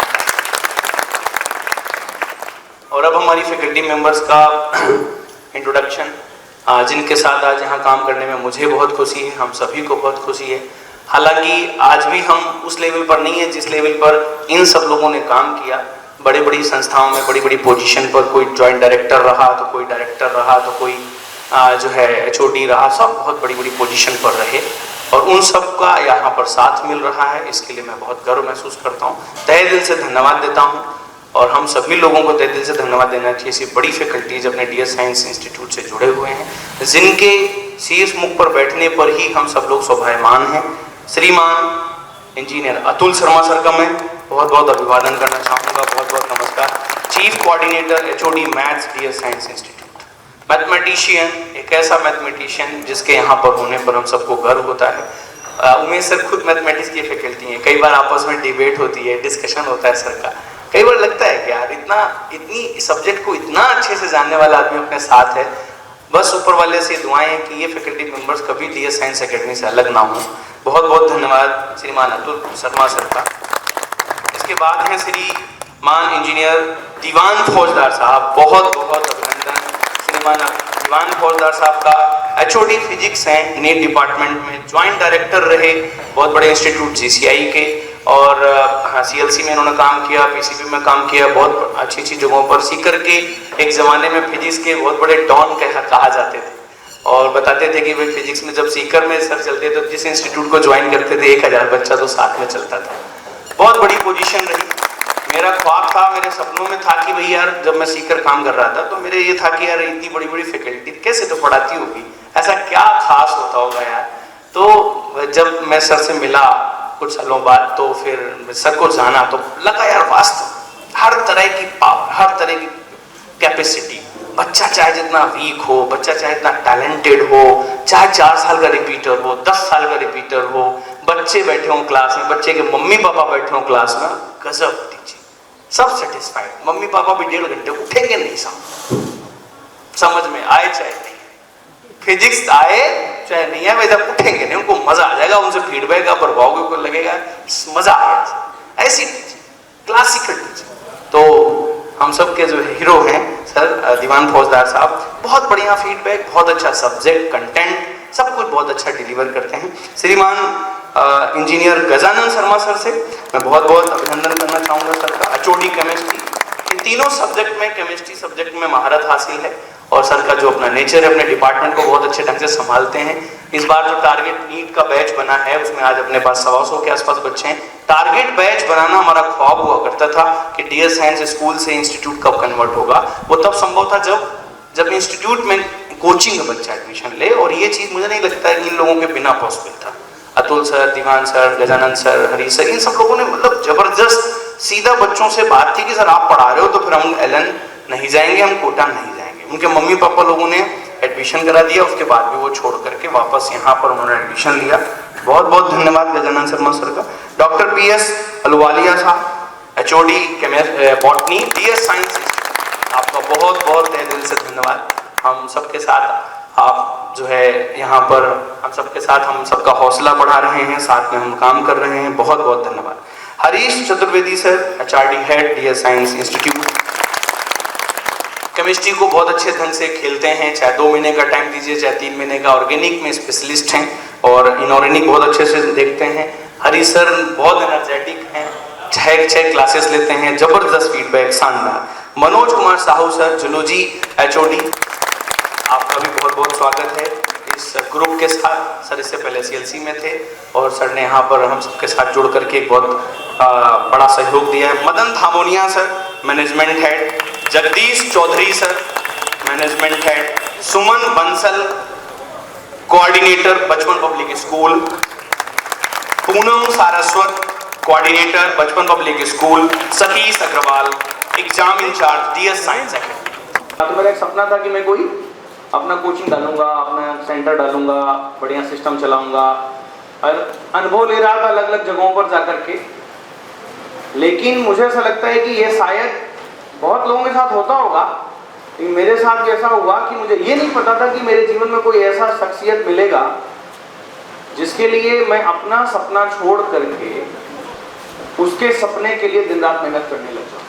और अब हमारी फैकल्टी मेंबर्स का इंट्रोडक्शन, जिनके साथ आज यहाँ काम करने में मुझे बहुत खुशी है, हम सभी को बहुत खुशी है। हालांकि आज भी हम उस लेवल पर नहीं है जिस लेवल पर इन सब लोगों ने काम किया। बड़ी बड़ी संस्थाओं में बड़ी बड़ी पोजीशन पर कोई जॉइंट डायरेक्टर रहा, तो कोई डायरेक्टर रहा, तो कोई जो है HOD रहा, सब बहुत बड़ी बड़ी पोजीशन पर रहे और उन सब का यहाँ पर साथ मिल रहा है। इसके लिए मैं बहुत गर्व महसूस करता हूँ, तहे दिल से धन्यवाद देता हूँ। और हम सभी लोगों को तहे दिल से धन्यवाद देना चाहिए, ऐसी बड़ी फैकल्टीज अपने डीएस साइंस इंस्टीट्यूट से जुड़े हुए हैं, जिनके शीर्ष मुख पर बैठने पर ही हम सब लोग शोभायमान हैं। श्रीमान इंजीनियर अतुल शर्मा सर का मैं बहुत बहुत अभिवादन करना चाहूँगा, बहुत बहुत नमस्कार। Chief coordinator HOD maths DS Science institute, mathematician, एक ऐसा मैथमेटिशियन जिसके यहाँ पर होने पर हम सबको गर्व होता है। उमेश सर खुद मैथमेटिक्स की फैकल्टी हैं, कई बार आपस में डिबेट होती है, डिस्कशन होता है सर का, कई बार लगता है कि यार इतनी सब्जेक्ट को इतना अच्छे से जानने वाला आदमी अपने साथ है। बस ऊपर वाले से दुआएं हैं कि ये फैकल्टी मेंबर्स कभी डीएस साइंस एकेडमी से अलग ना हो। बहुत बहुत धन्यवाद श्रीमान अतुल शर्मा सर का। इसके बाद हैं श्रीमान इंजीनियर दीवान फौजदार साहब, बहुत बहुत अभिनंदन। श्रीमान दीवान फौजदार साहब का HOD फिजिक्स हैं, नीट डिपार्टमेंट में ज्वाइंट डायरेक्टर रहे बहुत बड़े इंस्टीट्यूट GCI के, और CLC में इन्होंने काम किया, PCB में काम किया, बहुत अच्छी अच्छी जगहों पर। सीकर के एक ज़माने में फिजिक्स के बहुत बड़े डॉन कहा जाते थे और बताते थे कि भाई फिजिक्स में जब सीकर में सर चलते तो जिस इंस्टीट्यूट को ज्वाइन करते थे 1000 बच्चा तो साथ में चलता था। बहुत बड़ी पोजीशन रही। मेरा ख्वाब था, मेरे सपनों में था कि भाई यार जब मैं सीकर काम कर रहा था तो मेरे ये था कि यार इतनी बड़ी बड़ी फैकल्टी कैसे तो पढ़ाती होगी, ऐसा क्या खास होता होगा यार। तो जब मैं सर से मिला कुछ सालों बाद, तो फिर सर को जाना तो लगा यार वास्तव हर तरह की पावर, हर तरह की कैपेसिटी, बच्चा चाहे जितना वीक हो, बच्चा चाहे जितना टैलेंटेड हो, चाहे 4 साल का रिपीटर हो, 10 साल का रिपीटर हो, बच्चे बैठे हों क्लास में, बच्चे के मम्मी पापा बैठे हों क्लास में, गजब टीचिंग, सब सेटिस्फाइड। मम्मी पापा भी 1.5 घंटे उठेंगे नहीं, समझ में आए चाहे नहीं, फिजिक्स आए चाहे नहीं आए, वैसा उठेंगे नहीं, उनको मजा आ जाएगा, उनसे फीडबैक का प्रभाव को लगेगा, मजा आएगा। ऐसी टीचिंग, क्लासिकल टीचिंग। तो हम सब के जो हीरो हैं सर दीवान फौजदार साहब, बहुत बढ़िया फीडबैक, बहुत अच्छा सब्जेक्ट कंटेंट, सब कुछ बहुत अच्छा डिलीवर करते हैं। श्रीमान इंजीनियर गजानन शर्मा सर से मैं बहुत बहुत अभिनंदन करना चाहूँगा सर का। HOD केमिस्ट्री, इन तीनों सब्जेक्ट में, केमिस्ट्री सब्जेक्ट में महारत हासिल है और सर का जो अपना नेचर है, अपने डिपार्टमेंट को बहुत अच्छे ढंग से संभालते हैं। इस बार जो टारगेट नीट का बैच बना है उसमें आज अपने पास 125 के आसपास बच्चे हैं। टारगेट बैच बनाना हमारा ख्वाब हुआ करता था कि डीएस साइंस स्कूल से इंस्टीट्यूट कब कन्वर्ट होगा, वो तब संभव था जब इंस्टीट्यूट में कोचिंग में बच्चा एडमिशन ले, और ये चीज़ मुझे नहीं लगता है कि इन लोगों के बिना पॉसिबल था। अतुल सर, दीवान सर, गजानन सर, हरी सर, इन सब लोगों ने मतलब जबरदस्त सीधा बच्चों से बात थी कि सर आप पढ़ा रहे हो तो फिर हम LN नहीं जाएंगे, हम कोटा नहीं जाएंगे। उनके मम्मी पापा लोगों ने एडमिशन करा दिया, उसके बाद भी वो छोड़ करके वापस यहाँ पर उन्होंने एडमिशन लिया। बहुत बहुत धन्यवाद गजानन शर्मा सर का। डॉक्टर PS अलवालिया साहब, HOD बॉटनी डीएस साइंस, आपका बहुत बहुत तहे दिल से धन्यवाद। हम सबके साथ आप जो है यहाँ पर हम सबके साथ हम सबका हौसला बढ़ा रहे हैं, साथ में हम काम कर रहे हैं, बहुत बहुत धन्यवाद। Harish Chaturvedi sir, HRD head DS Science institute, chemistry को बहुत अच्छे ढंग से खेलते हैं, चाहे 2 महीने का टाइम दीजिए चाहे 3 महीने का। ऑर्गेनिक में स्पेशलिस्ट हैं और इनऑर्गेनिक बहुत अच्छे से देखते हैं। हरी सर बहुत एनर्जेटिक हैं, 6 क्लासेस लेते हैं, जबरदस्त फीडबैक, शानदार। Manoj Kumar Sahu sir zoology HOD, आपका भी बहुत बहुत स्वागत है इस ग्रुप के साथ। सर इससे पहले CLC में थे और सर ने यहाँ पर हम सबके साथ जुड़ करके बहुत बड़ा सहयोग दिया है। Madan Thamonia sir management head, Jagdish Chaudhary sir management head, Suman Bansal coordinator Bachpan public School, Poonam Saraswat coordinator Bachpan public School, Satish Agarwal exam in charge DS Science Academy. तो मेरा एक सपना था कि मैं कोई अपना कोचिंग डालूंगा, अपना सेंटर डालूंगा, बढ़िया सिस्टम चलाऊंगा और अनुभव ले रहा था अलग अलग जगहों पर जाकर के। लेकिन मुझे ऐसा लगता है कि ये शायद बहुत लोगों के साथ होता होगा, लेकिन मेरे साथ भी ऐसा हुआ कि मुझे ये नहीं पता था कि मेरे जीवन में कोई ऐसा शख्सियत मिलेगा जिसके लिए मैं अपना सपना छोड़ करके उसके सपने के लिए दिन रात मेहनत करने लग जाऊं।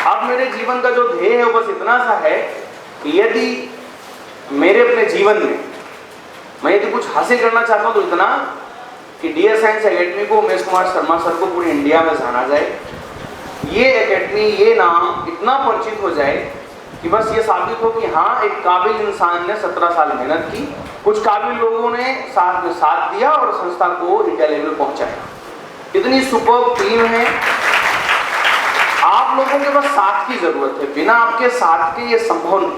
अब मेरे जीवन का जो ध्येय है वो बस इतना सा है कि यदि मेरे अपने जीवन में मैं यदि कुछ हासिल करना चाहता हूं तो इतना कि DS साइंस एकेडमी को, उमेश कुमार शर्मा सर को पूरी इंडिया में जाना जाए। ये एकेडमी, ये नाम इतना परिचित हो जाए कि बस ये साबित हो कि हाँ, एक काबिल इंसान ने 17 साल मेहनत की, कुछ काबिल लोगों ने साथ में साथ दिया और संस्था को इंडिया लेवल पहुंचाया। इतनी सुपर टीम है, आप लोगों के बस साथ की जरूरत है। बिना आपके साथ के ये संभव नहीं,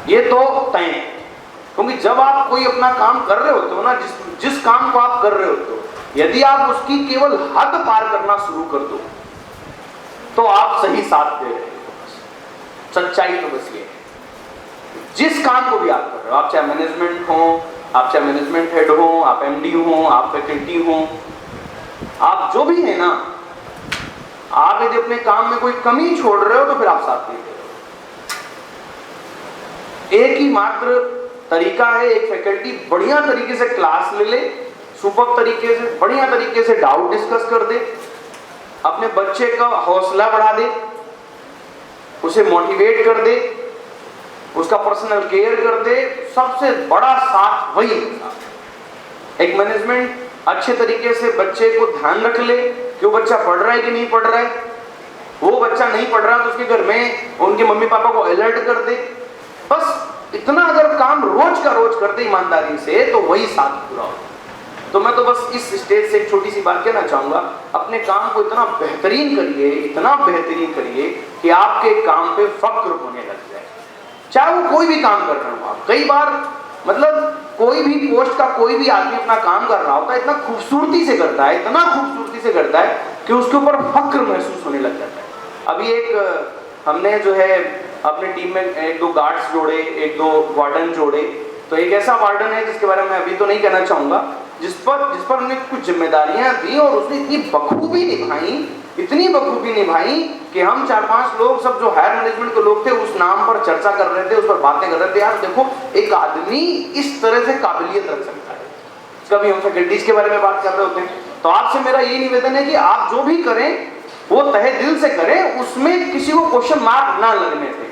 ये तो तय है। क्योंकि जब आप कोई अपना काम कर रहे होते हो ना, जिस काम को आप कर रहे होते हो, यदि आप उसकी केवल हद पार करना शुरू कर दो तो आप सही साथ दे रहे हो। सच्चाई तो बस ये है, जिस काम को भी आप कर रहे हो, आप चाहे मैनेजमेंट हो, आप चाहे मैनेजमेंट हेड हो, आप MD हो, आप फैकल्टी हो, आप जो भी है ना, आप यदि अपने काम में कोई कमी छोड़ रहे हो तो फिर आप साथ नहीं दे रहे हो। एक ही मात्र तरीका है, एक फैकल्टी बढ़िया तरीके से क्लास ले ले, सुपर तरीके से, बढ़िया तरीके से डाउट डिस्कस कर दे, अपने बच्चे का हौसला बढ़ा दे, उसे मोटिवेट कर दे, उसका पर्सनल केयर कर दे। सबसे बड़ा साथ वही है। एक मैनेजमेंट अच्छे तरीके से बच्चे को ध्यान रख ले कि वो बच्चा पढ़ रहा है कि नहीं पढ़ रहा है। वो बच्चा नहीं पढ़ रहा तो उसके घर में उनके मम्मी पापा को अलर्ट कर दे। बस इतना अगर काम रोज का रोज करते ईमानदारी से तो वही साथ पूरा होगा। तो मैं तो बस इस स्टेज से एक छोटी सी बात कहना चाहूंगा, अपने काम को इतना बेहतरीन करिए, इतना बेहतरीन करिए कि आपके काम पे फक्र होने लग जाए, चाहे वो कोई भी काम कर रहे हो आप। कई बार मतलब कोई भी पोस्ट का कोई भी आदमी अपना काम कर रहा होता है, इतना खूबसूरती से करता है, इतना खूबसूरती से करता है कि उसके ऊपर फक्र महसूस होने लग जाता है। अभी एक हमने जो है अपनी टीम में 1-2 गार्ड्स जोड़े, 1-2 वार्डन जोड़े। तो एक ऐसा वार्डन है जिसके बारे में अभी तो नहीं कहना चाहूँगा, जिस पर हमने कुछ जिम्मेदारियां दी और उसने इतनी बखूबी निभाई कि हम 4-5 लोग सब जो हायर मैनेजमेंट के लोग थे उस नाम पर चर्चा कर रहे थे, उस पर बातें कर रहे थे। यार देखो, एक आदमी इस तरह से काबिलियत रख सकता है। कभी हम फैकल्टीज के बारे में बात कर रहे होते हैं। तो आपसे मेरा ये निवेदन है कि आप जो भी करें वो तहे दिल से करें, उसमें किसी को क्वेश्चन मार्क ना लगने दें।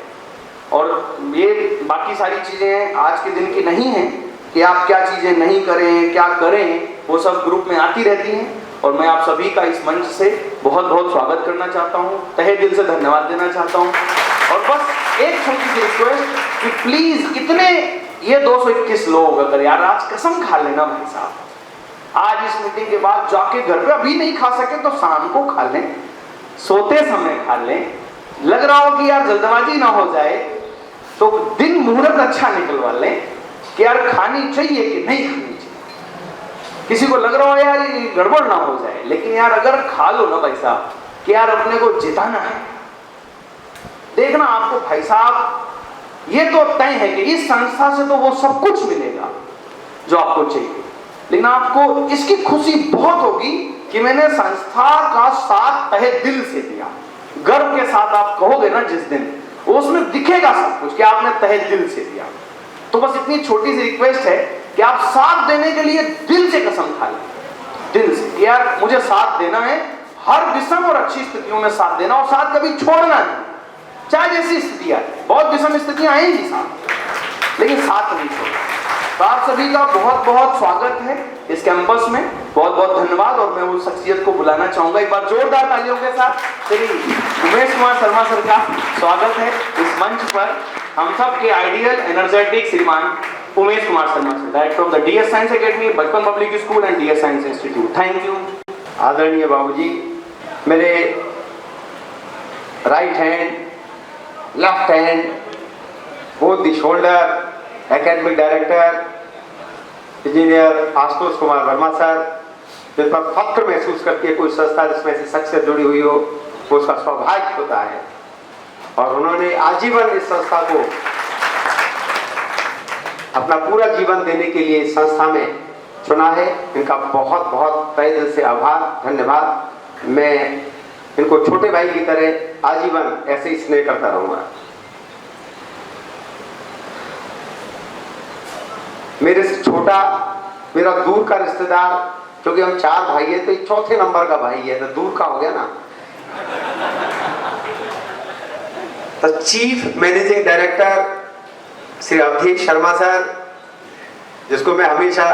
और ये बाकी सारी चीजें आज के दिन की नहीं है कि आप क्या चीजें नहीं करें, क्या करें, वो सब ग्रुप में आती रहती हैं। और मैं आप सभी का इस मंच से बहुत बहुत स्वागत करना चाहता हूँ, तहे दिल से धन्यवाद देना चाहता हूँ। और बस एक छोटी सी रिक्वेस्ट कि प्लीज इतने ये 221 लोग अगर यार आज कसम खा लेना भाई साहब, आज इस मीटिंग के बाद जाके घर पे अभी नहीं खा सके तो शाम को खा लें, सोते समय खा लें। लग रहा हो कि यार जल्दबाजी ना हो जाए तो दिन मुहूर्त अच्छा निकलवा लें कि यार खानी चाहिए कि नहीं खानी चाहिए। किसी को लग रहा हो यार ये गड़बड़ ना हो जाए, लेकिन यार अगर खा लो ना भाई साहब कि यार अपने को जिताना है, देखना आपको भाई साहब ये तो तय है कि इस संस्था से तो वो सब कुछ मिलेगा जो आपको चाहिए, लेकिन आपको इसकी खुशी बहुत होगी कि मैंने संस्था का साथ तहे दिल से दिया। गर्व के साथ आप कहोगे ना जिस दिन, उसमें दिखेगा सब कुछ कि आपने तहे दिल से दिया। तो बस इतनी छोटी सी रिक्वेस्ट है कि आप साथ देने के लिए दिल से कसम खा लें, दिल से कि यार मुझे साथ देना है, हर विषम और अच्छी स्थितियों में साथ देना और साथ कभी छोड़ना नहीं, चाहे जैसी स्थितियां, बहुत विषम स्थितियां आएंगी साथ, लेकिन साथ नहीं छोड़ना। तो आप सभी का बहुत बहुत स्वागत है इस कैंपस में, बहुत बहुत धन्यवाद। और मैं उस शख्सियत को बुलाना चाहूंगा, एक बार जोरदार तालियों के साथ श्री उमेश कुमार शर्मा सर का स्वागत है इस मंच पर। हम सब के ideal energetic Shriman Umesh Kumar Sharma sir, director of the DS science Academy, Bachpan public School and DS Science Institute. Thank you. आदरणीय बाबूजी, मेरे right hand, left hand, both the shoulder, academic director engineer Ashutosh Kumar Verma sir, जिन पर फख्र महसूस करती है कोई संस्था जिसमें ऐसी शख्सियत जुड़ी हुई हो, वो उसका सौभाग्य होता है। और उन्होंने आजीवन इस संस्था को अपना पूरा जीवन देने के लिए इस संस्था में चुना है। इनका बहुत बहुत तहे दिल से आभार, धन्यवाद। मैं इनको छोटे भाई की तरह आजीवन ऐसे ही स्नेह करता रहूंगा। मेरे से छोटा, मेरा दूर का रिश्तेदार, क्योंकि हम 4 भाई है तो चौथे नंबर का भाई है, तो दूर का हो गया ना। तो chief managing director Shri Avadhesh Sharma sir, जिसको मैं हमेशा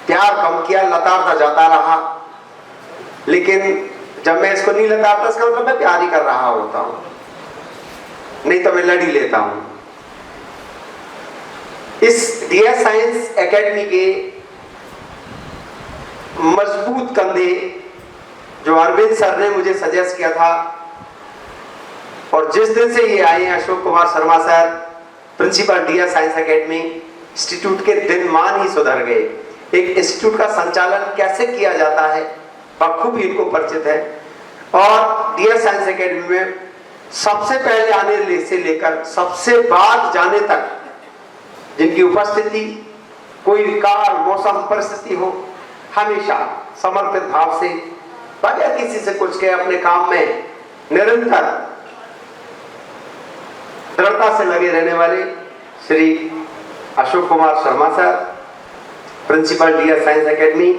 प्यार कम किया, लताड़ता जाता रहा, लेकिन जब मैं इसको नहीं लताड़ता इसका मतलब मैं प्यार ही कर रहा होता हूं, नहीं तो मैं लड़ ही लेता हूं। इस DS साइंस एकेडमी के मजबूत कंधे जो अरविंद सर ने मुझे सजेस्ट किया था, और जिस दिन से ये आए हैं Ashok Kumar Sharma sir, principal DS science academy institute के दिन मान ही सुधर गए। एक इंस्टीट्यूट का संचालन कैसे किया जाता है बखूबी इनको परिचित है। और DS साइंस एकेडमी में सबसे पहले आने से लेकर सबसे बाद जाने तक जिनकी उपस्थिति, कोई काल मौसम परिस्थिति हो, हमेशा समर्पित भाव से बगैर किसी से कुछ के अपने काम में निरंतर दृढ़ता से लगे रहने वाले Shri Ashok Kumar Sharma sir, principal DS science academy.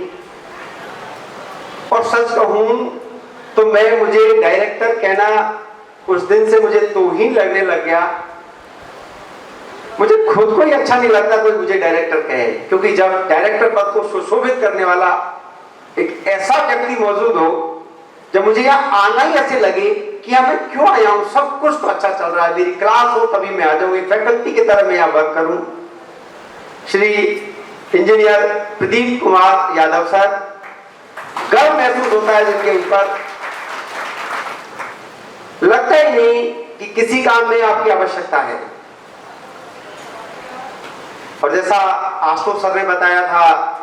और सच कहूं तो मुझे डायरेक्टर कहना उस दिन से मुझे तौहीन लगने लग गया। मुझे खुद को ही अच्छा नहीं लगता कोई मुझे डायरेक्टर कहे, क्योंकि जब डायरेक्टर पद को सुशोभित करने वाला एक ऐसा व्यक्ति मौजूद हो, जब मुझे यहाँ आना ही ऐसे लगे कि यहाँ मैं क्यों आया हूँ, सब कुछ तो अच्छा चल रहा है, मेरी क्लास हो तभी मैं आ जाऊंगी, फैकल्टी की तरह मैं यहाँ वर्क करूं। श्री इंजीनियर प्रदीप कुमार यादव सर, गर्व महसूस होता है जिनके ऊपर, लगता ही नहीं कि किसी काम में आपकी आवश्यकता है। और जैसा आशुतोष सर ने बताया था,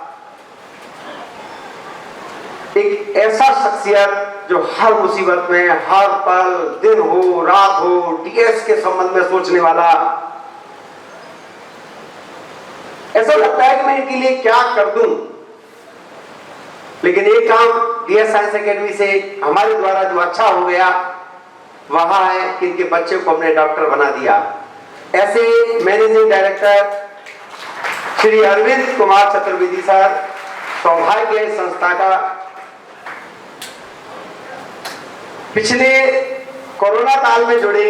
एक ऐसा शख्सियत जो हर मुसीबत में, हर पल, दिन हो रात हो, DS के संबंध में सोचने वाला। ऐसा लगता है कि मैं इनके लिए क्या कर दूं, लेकिन एक काम DS साइंस एकेडमी से हमारे द्वारा जो अच्छा हो गया वहां है कि इनके बच्चे को हमने डॉक्टर बना दिया। ऐसे managing director Shri Arvind Kumar Chaturvedi sir, सौभाग्य है संस्था का। पिछले कोरोना काल में जुड़े,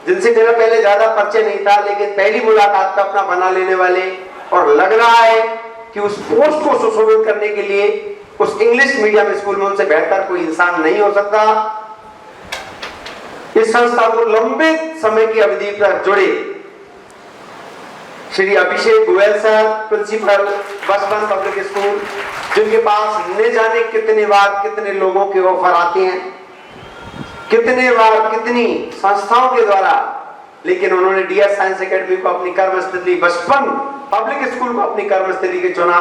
जिनसे मेरा पहले ज्यादा परिचय नहीं था, लेकिन पहली मुलाकात का अपना बना लेने वाले, और लग रहा है कि उस पोस्ट को सुशोभित करने के लिए उस इंग्लिश मीडियम स्कूल में उनसे बेहतर कोई इंसान नहीं हो सकता। इस संस्था को लंबे समय की अवधि तक जुड़े श्री अभिषेक गोयल सर, प्रिंसिपल बचपन पब्लिक स्कूल, जिनके पास न जाने कितने बार कितने लोगों के ऑफर आते हैं, कितने बार कितनी संस्थाओं के द्वारा, लेकिन उन्होंने DS साइंस एकेडमी को अपनी कर्मस्थली, बचपन पब्लिक स्कूल को अपनी कर्मस्थली के चुना।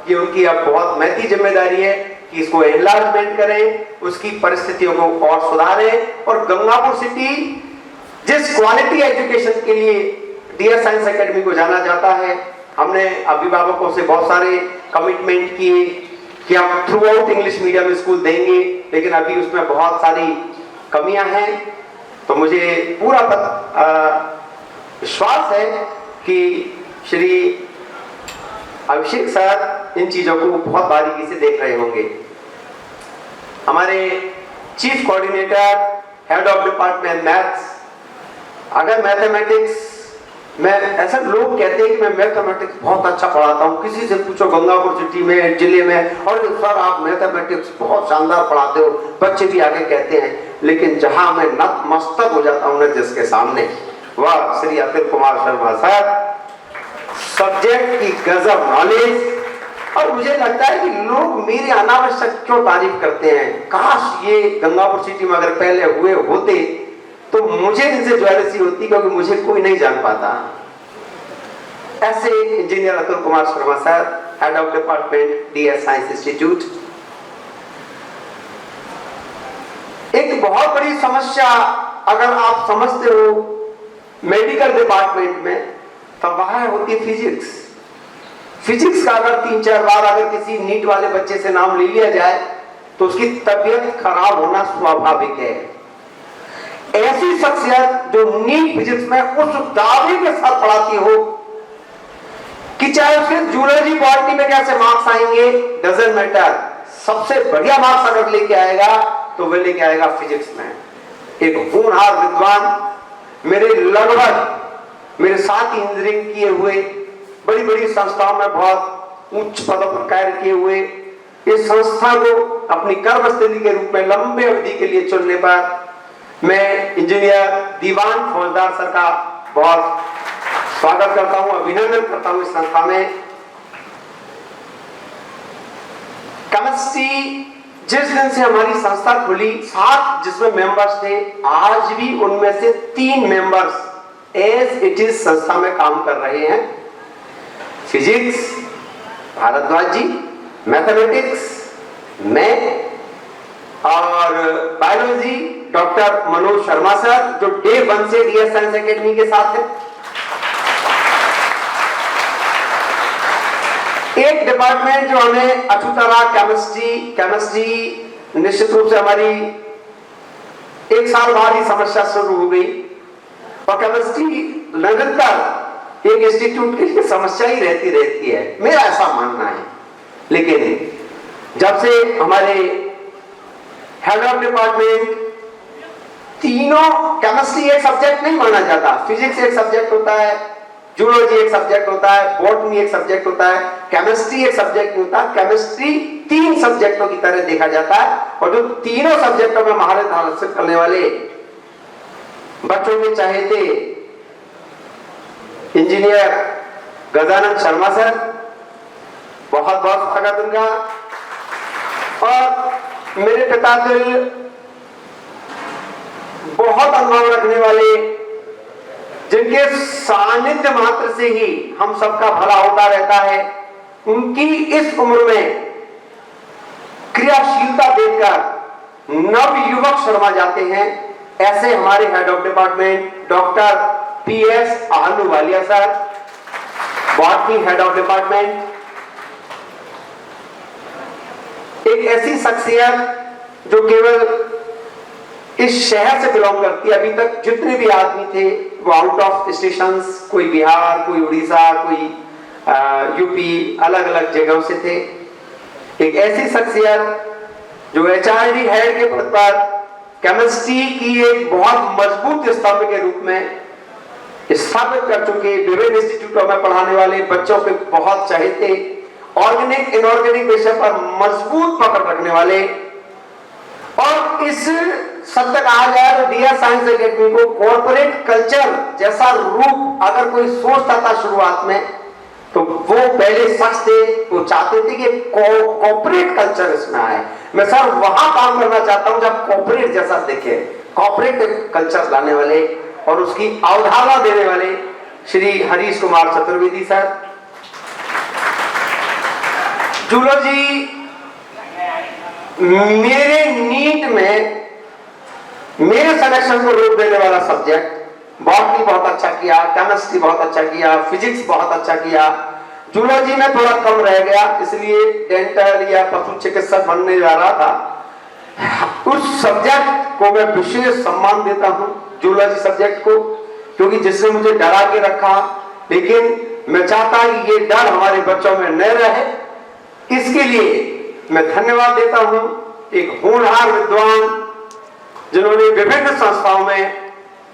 ये उनकी अब बहुत महती जिम्मेदारी है कि इसको एनलार्जमेंट करें, उसकी परिस्थितियों को और सुधारें, और गंगापुर सिटी जिस क्वालिटी एजुकेशन के लिए DS साइंस एकेडमी को जाना जाता है, हमने अभिभावकों से बहुत सारे कमिटमेंट किए कि हम through out English medium school देंगे, लेकिन अभी उसमें बहुत सारी कमियां हैं। तो मुझे पूरा विश्वास है कि श्री अभिषेक सर इन चीजों को बहुत बारीकी से देख रहे होंगे। हमारे chief coordinator, head of department maths, अगर मैथमेटिक्स में ऐसा लोग कहते हैं कि मैं मैथमेटिक्स बहुत अच्छा पढ़ाता हूँ, किसी से पूछो गंगापुर सिटी में, जिले में, और सर आप मैथमेटिक्स बहुत शानदार पढ़ाते हो, बच्चे भी आगे कहते हैं, लेकिन जहां मैं नतमस्तक हो जाता हूँ न जिसके सामने, वह श्री अतुल कुमार शर्मा सर, सब्जेक्ट की गजब नॉलेज। और मुझे लगता है कि लोग मेरी अनावश्यक क्यों तारीफ करते हैं, काश ये गंगापुर सिटी में अगर पहले हुए होते तो मुझे इनसे ज्वेलसी होती, क्योंकि मुझे कोई नहीं जान पाता। ऐसे engineer Atul Kumar Sharma sir, head of department DS Science institute. एक बहुत बड़ी समस्या अगर आप समझते हो मेडिकल डिपार्टमेंट में, तब वह होती है फिजिक्स। फिजिक्स का अगर 3-4 बार अगर किसी नीट वाले बच्चे से नाम ले लिया जाए तो उसकी तबीयत खराब होना स्वाभाविक है। ऐसी शख्सियत जो नीट फिजिक्स में उस दावे के साथ पढ़ाती हो कि चाहे उसके जूलॉजी बॉटनी में कैसे मार्क्स आएंगे डजंट मैटर, सबसे बढ़िया मार्क्स अगर लेके आएगा तो वह लेके आएगा फिजिक्स में। एक होनहार विद्वान मेरे साथ ही इंजीनियरिंग किए हुए, बड़ी बड़ी संस्थाओं में बहुत उच्च पदों पर कार्य किए हुए, इस संस्था को अपनी कर्मस्थली के रूप में लंबे अवधि के लिए चुनने पर मैं इंजीनियर दीवान फौजदार सर का बहुत स्वागत करता हूं, अभिनंदन करता हूं। इस संस्था में केमिस्ट्री जिस दिन से हमारी संस्था खुली, 7 जिसमें मेंबर्स थे, आज भी उनमें से 3 मेंबर्स एज इट इज संस्था में काम कर रहे हैं। फिजिक्स भारद्वाज जी, मैथमेटिक्स मैं, और biology doctor Manoj Sharma sir, जो डे 1 से डीएस साइंस एकेडमी के साथ है। एक डिपार्टमेंट जो हमें अछूता रहा केमिस्ट्री निश्चित रूप से हमारी 1 साल बाद ही समस्या शुरू हो गई, और केमिस्ट्री लगातार एक इंस्टीट्यूट के लिए समस्या ही रहती है, मेरा ऐसा मानना है। लेकिन जब से हमारे हेड ऑफ डिपार्टमेंट, तीनों, केमिस्ट्री एक सब्जेक्ट नहीं माना जाता, फिजिक्स एक सब्जेक्ट होता है, जूलॉजी एक सब्जेक्ट होता है, बॉटनी एक सब्जेक्ट होता है, केमिस्ट्री एक सब्जेक्ट होता है। केमिस्ट्री 3 सब्जेक्टों की तरह देखा जाता है, और जो तीनों सब्जेक्टों में महारत हासिल करने वाले बच्चों में चाहे थे इंजीनियर गजानन शर्मा सर, बहुत बहुत स्वागत उनका, और मेरे पिता बहुत अनुभव रखने वाले, जिनके सानिध्य मात्र से ही हम सबका भला होता रहता है, उनकी इस उम्र में क्रियाशीलता देखकर नव युवक शर्मा जाते हैं। ऐसे हमारे head of department doctor PS Ahluwalia sir, botany head of department, एक ऐसी शख्सियत जो केवल इस शहर से बिलोंग करती है। अभी तक जितने भी आदमी थे वो आउट ऑफ स्टेशंस, कोई बिहार, कोई उड़ीसा, कोई यूपी, अलग अलग जगहों से थे। एक ऐसी शख्सियत जो एचआरडी हेड के पद पर केमिस्ट्री की एक बहुत मजबूत स्तंभ के रूप में स्थापित कर चुके, विभिन्न इंस्टीट्यूटों में पढ़ाने वाले बच्चों के बहुत चहेते, ऑर्गेनिक इनऑर्गेनिक विषय पर मजबूत पकड़ रखने वाले, और इस सत्य कहा जाए तो डीएस साइंस एकेडमी को कॉर्पोरेट कल्चर जैसा रूप अगर कोई सोचता था शुरुआत में, तो वो पहले शख्स थे, वो चाहते थे कि कॉर्पोरेट कल्चर इसमें आए। मैं सर वहां काम करना चाहता हूं जब कॉर्पोरेट जैसा दिखे, कॉर्पोरेट कल्चर लाने वाले और उसकी अवधारणा देने वाले श्री हरीश कुमार चतुर्वेदी सर। जूलॉजी मेरे नीट में मेरे सिलेक्शन को रोक देने वाला सब्जेक्ट, बॉटनी बहुत अच्छा किया, केमिस्ट्री बहुत अच्छा किया, फिजिक्स बहुत अच्छा किया, जूलॉजी में थोड़ा कम रह गया, इसलिए डेंटल या पशु चिकित्सक बनने जा रहा था। उस सब्जेक्ट को मैं विशेष सम्मान देता हूं, जूलॉजी सब्जेक्ट को, क्योंकि जिसने मुझे डरा के रखा, लेकिन मैं चाहता कि ये डर हमारे बच्चों में न रहे, इसके लिए मैं धन्यवाद देता हूं एक होनहार विद्वान, जिन्होंने विभिन्न संस्थाओं में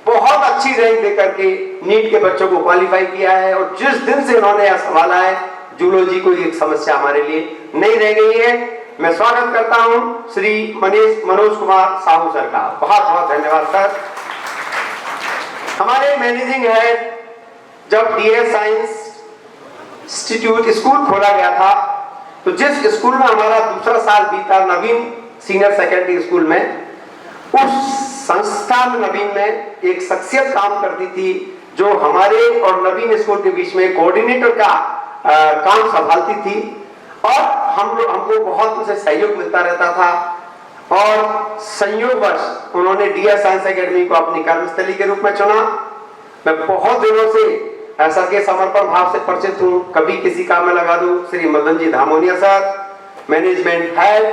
बहुत अच्छी रैंक देकर के नीट के बच्चों को क्वालिफाई किया है। और जिस दिन से इन्होंने यह संभाला है, जूलॉजी कोई एक समस्या हमारे लिए नहीं रह गई है। मैं स्वागत करता हूं श्री मनोज कुमार साहू सर का। बहुत बहुत धन्यवाद सर। हमारे मैनेजिंग हेड, जब डीएस साइंस इंस्टीट्यूट स्कूल खोला गया था, तो जिस स्कूल में हमारा दूसरा साल बीता, नवीन सीनियर सेकेंडरी स्कूल में, उस संस्था में नवीन में एक शख्सियत काम करती थी जो हमारे और नवीन स्कूल के बीच में कोऑर्डिनेटर का काम संभालती थी। और हमको बहुत उनसे सहयोग मिलता रहता था। और संयोगवश उन्होंने डीएस साइंस एकेडमी को अपनी कर्मस्थली के रूप में चुना। मैं बहुत दिनों से सर के समर्पण भाव से परिचित हूँ। कभी किसी काम में लगा दूं, Shri Madan ji Dhamonia sir, management head,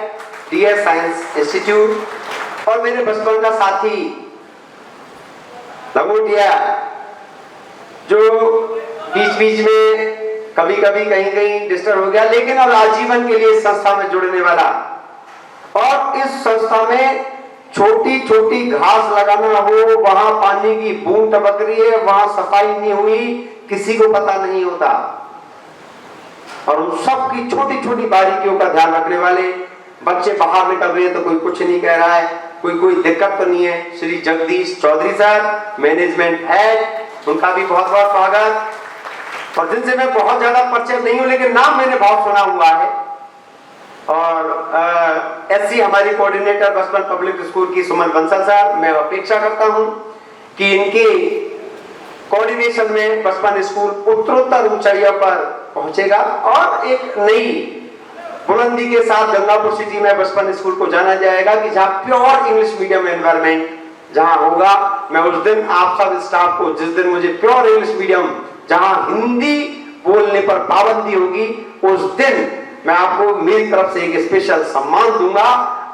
DS Science Institute, और मेरे बचपन का साथी लंगोटिया, जो बीच बीच में कभी कभी कहीं कहीं डिस्टर्ब हो गया, लेकिन अब आजीवन के लिए इस संस्था में जुड़ने वाला। और इस संस्था में छोटी छोटी घास लगाना हो, वहां पानी की बूंद टपक रही है, वहां सफाई नहीं हुई, किसी को पता नहीं होता। और उन सब की छोटी छोटी बारीकियों का ध्यान रखने वाले। बच्चे बाहर निकल रहे हैं तो कोई कुछ नहीं कह रहा है, कोई दिक्कत तो नहीं है। Shri Jagdish Chaudhary sir, management head, उनका भी बहुत बहुत स्वागत। और जिनसे मैं बहुत ज्यादा परिचय नहीं हूं, लेकिन नाम मैंने बहुत सुना हुआ है। और एससी हमारी कोऑर्डिनेटर बचपन पब्लिक स्कूल की सुमन बंसल सर, मैं अपेक्षा करता हूं कि इनके कोऑर्डिनेशन में बचपन स्कूल उत्तरोत्तर ऊंचाइयों पर पहुंचेगा और एक नई बुलंदी के साथ गंगापुर सिटी में बचपन स्कूल को जाना जाएगा, कि जहां प्योर इंग्लिश मीडियम एनवायरनमेंट जहां होगा। मैं उस दिन आप सब स्टाफ को, जिस दिन मुझे प्योर इंग्लिश मीडियम जहां हिंदी बोलने पर पाबंदी होगी, उस दिन मैं आपको मेरी तरफ से एक स्पेशल सम्मान दूंगा।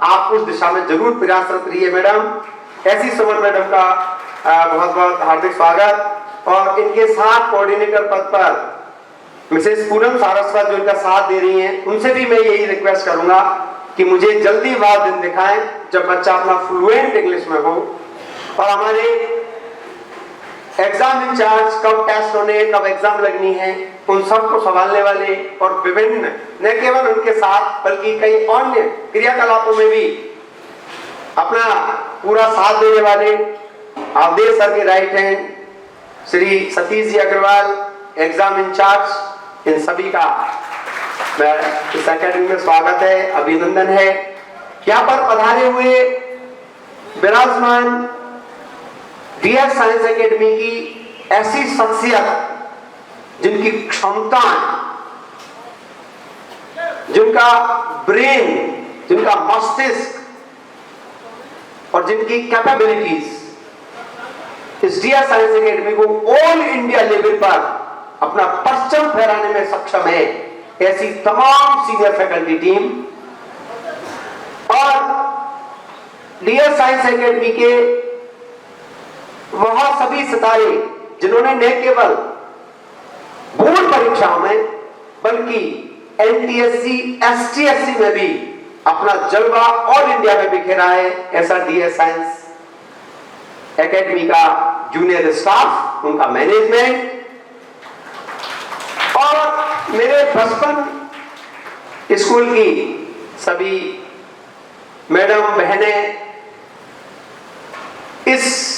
आप उस दिशा में जरूर प्रयासरत रहिए मैडम। ऐसी सुमन मैडम का बहुत बहुत हार्दिक स्वागत। और इनके साथ कोऑर्डिनेटर पद पर मिसेस पूनम सारस्वत जो इनका साथ दे रही हैं, उनसे भी मैं यही रिक्वेस्ट करूंगा कि मुझे जल्दी वह दिन दिखाएं जब बच्चा अपना फ्लुएंट इंग्लिश में हो। और हमारे एग्जाम इंचार्ज, कब टेस्ट होने, कब एग्जाम लगनी है, उन सबको संभालने वाले, और विभिन्न न केवल उनके साथ बल्कि कई अन्य क्रियाकलापों में भी अपना पूरा साथ देने वाले अवधेश सर के right hand Shri Satish ji Agarwal, exam in charge, इन सभी का मैं इस एकेडमी में स्वागत है, अभिनंदन है। यहाँ पर पधारे हुए विराजमान डीएस साइंस एकेडमी की ऐसी शख्सियत जिनकी क्षमताएं, जिनका ब्रेन, जिनका मस्तिष्क और जिनकी कैपेबिलिटीज इस डीएस साइंस एकेडमी को ऑल इंडिया लेवल पर अपना परचम फहराने में सक्षम है, ऐसी तमाम सीनियर फैकल्टी टीम और डीएस साइंस एकेडमी के वह सभी सितारे जिन्होंने न केवल बोर्ड परीक्षाओं में बल्कि एनटीएससी, एसटीएससी में भी अपना जलवा ऑल इंडिया में बिखेरा है, ऐसा डीएस साइंस एकेडमी का जूनियर स्टाफ, उनका मैनेजमेंट और मेरे बचपन स्कूल की सभी मैडम बहनें, इस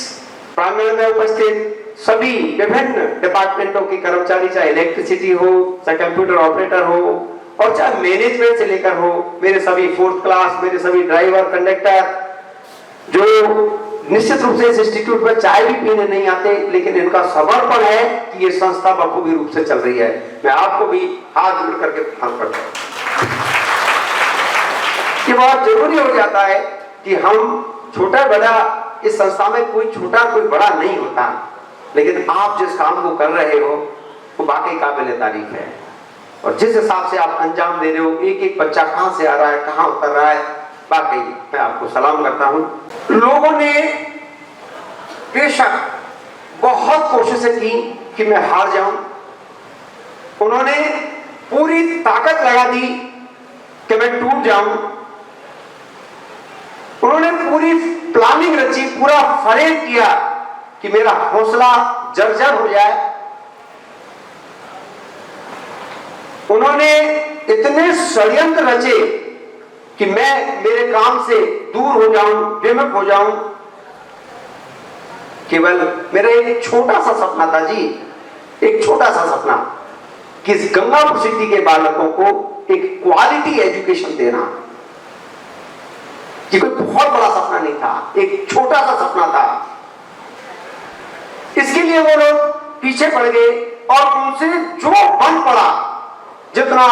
प्रांगण में उपस्थित सभी विभिन्न डिपार्टमेंटों के कर्मचारी, चाहे इलेक्ट्रिसिटी हो, चाहे कंप्यूटर ऑपरेटर हो और चाहे मैनेजमेंट से लेकर हो, मेरे सभी फोर्थ क्लास, मेरे सभी ड्राइवर, कंडक्टर, जो निश्चित रूप से इस इंस्टीट्यूट में चाय भी पीने नहीं आते, लेकिन इनका समर्पण है कि ये संस्था बखूबी रूप से चल रही है। मैं आपको भी हाथ जोड़ करके प्रणाम करता हूं। ये बहुत जरूरी हो जाता है कि हम छोटा बड़ा, इस संस्था में कोई छोटा कोई बड़ा नहीं होता, लेकिन आप जिस काम को कर रहे हो वो वाकई काबिल तारीफ है। और जिस हिसाब से आप अंजाम दे रहे हो, एक एक बच्चा कहां से आ रहा है, कहां उतर रहा है, वाकई मैं आपको सलाम करता हूं। लोगों ने बेशक बहुत कोशिशें की कि मैं हार जाऊं, उन्होंने पूरी ताकत लगा दी कि मैं टूट जाऊं, उन्होंने पूरी प्लानिंग रची, पूरा फरेब किया कि मेरा हौसला जर्जर हो जाए। उन्होंने इतने षड्यंत्र रचे कि मैं मेरे काम से दूर हो जाऊं, विमुख हो जाऊं। केवल मेरा एक छोटा सा सपना था जी, एक छोटा सा सपना कि इस गंगापुर सिटी के बालकों को एक क्वालिटी एजुकेशन देना। ये कोई बहुत बड़ा सपना नहीं था, एक छोटा सा सपना था। इसके लिए वो लोग पीछे पड़ गए और उनसे जो बन पड़ा, जितना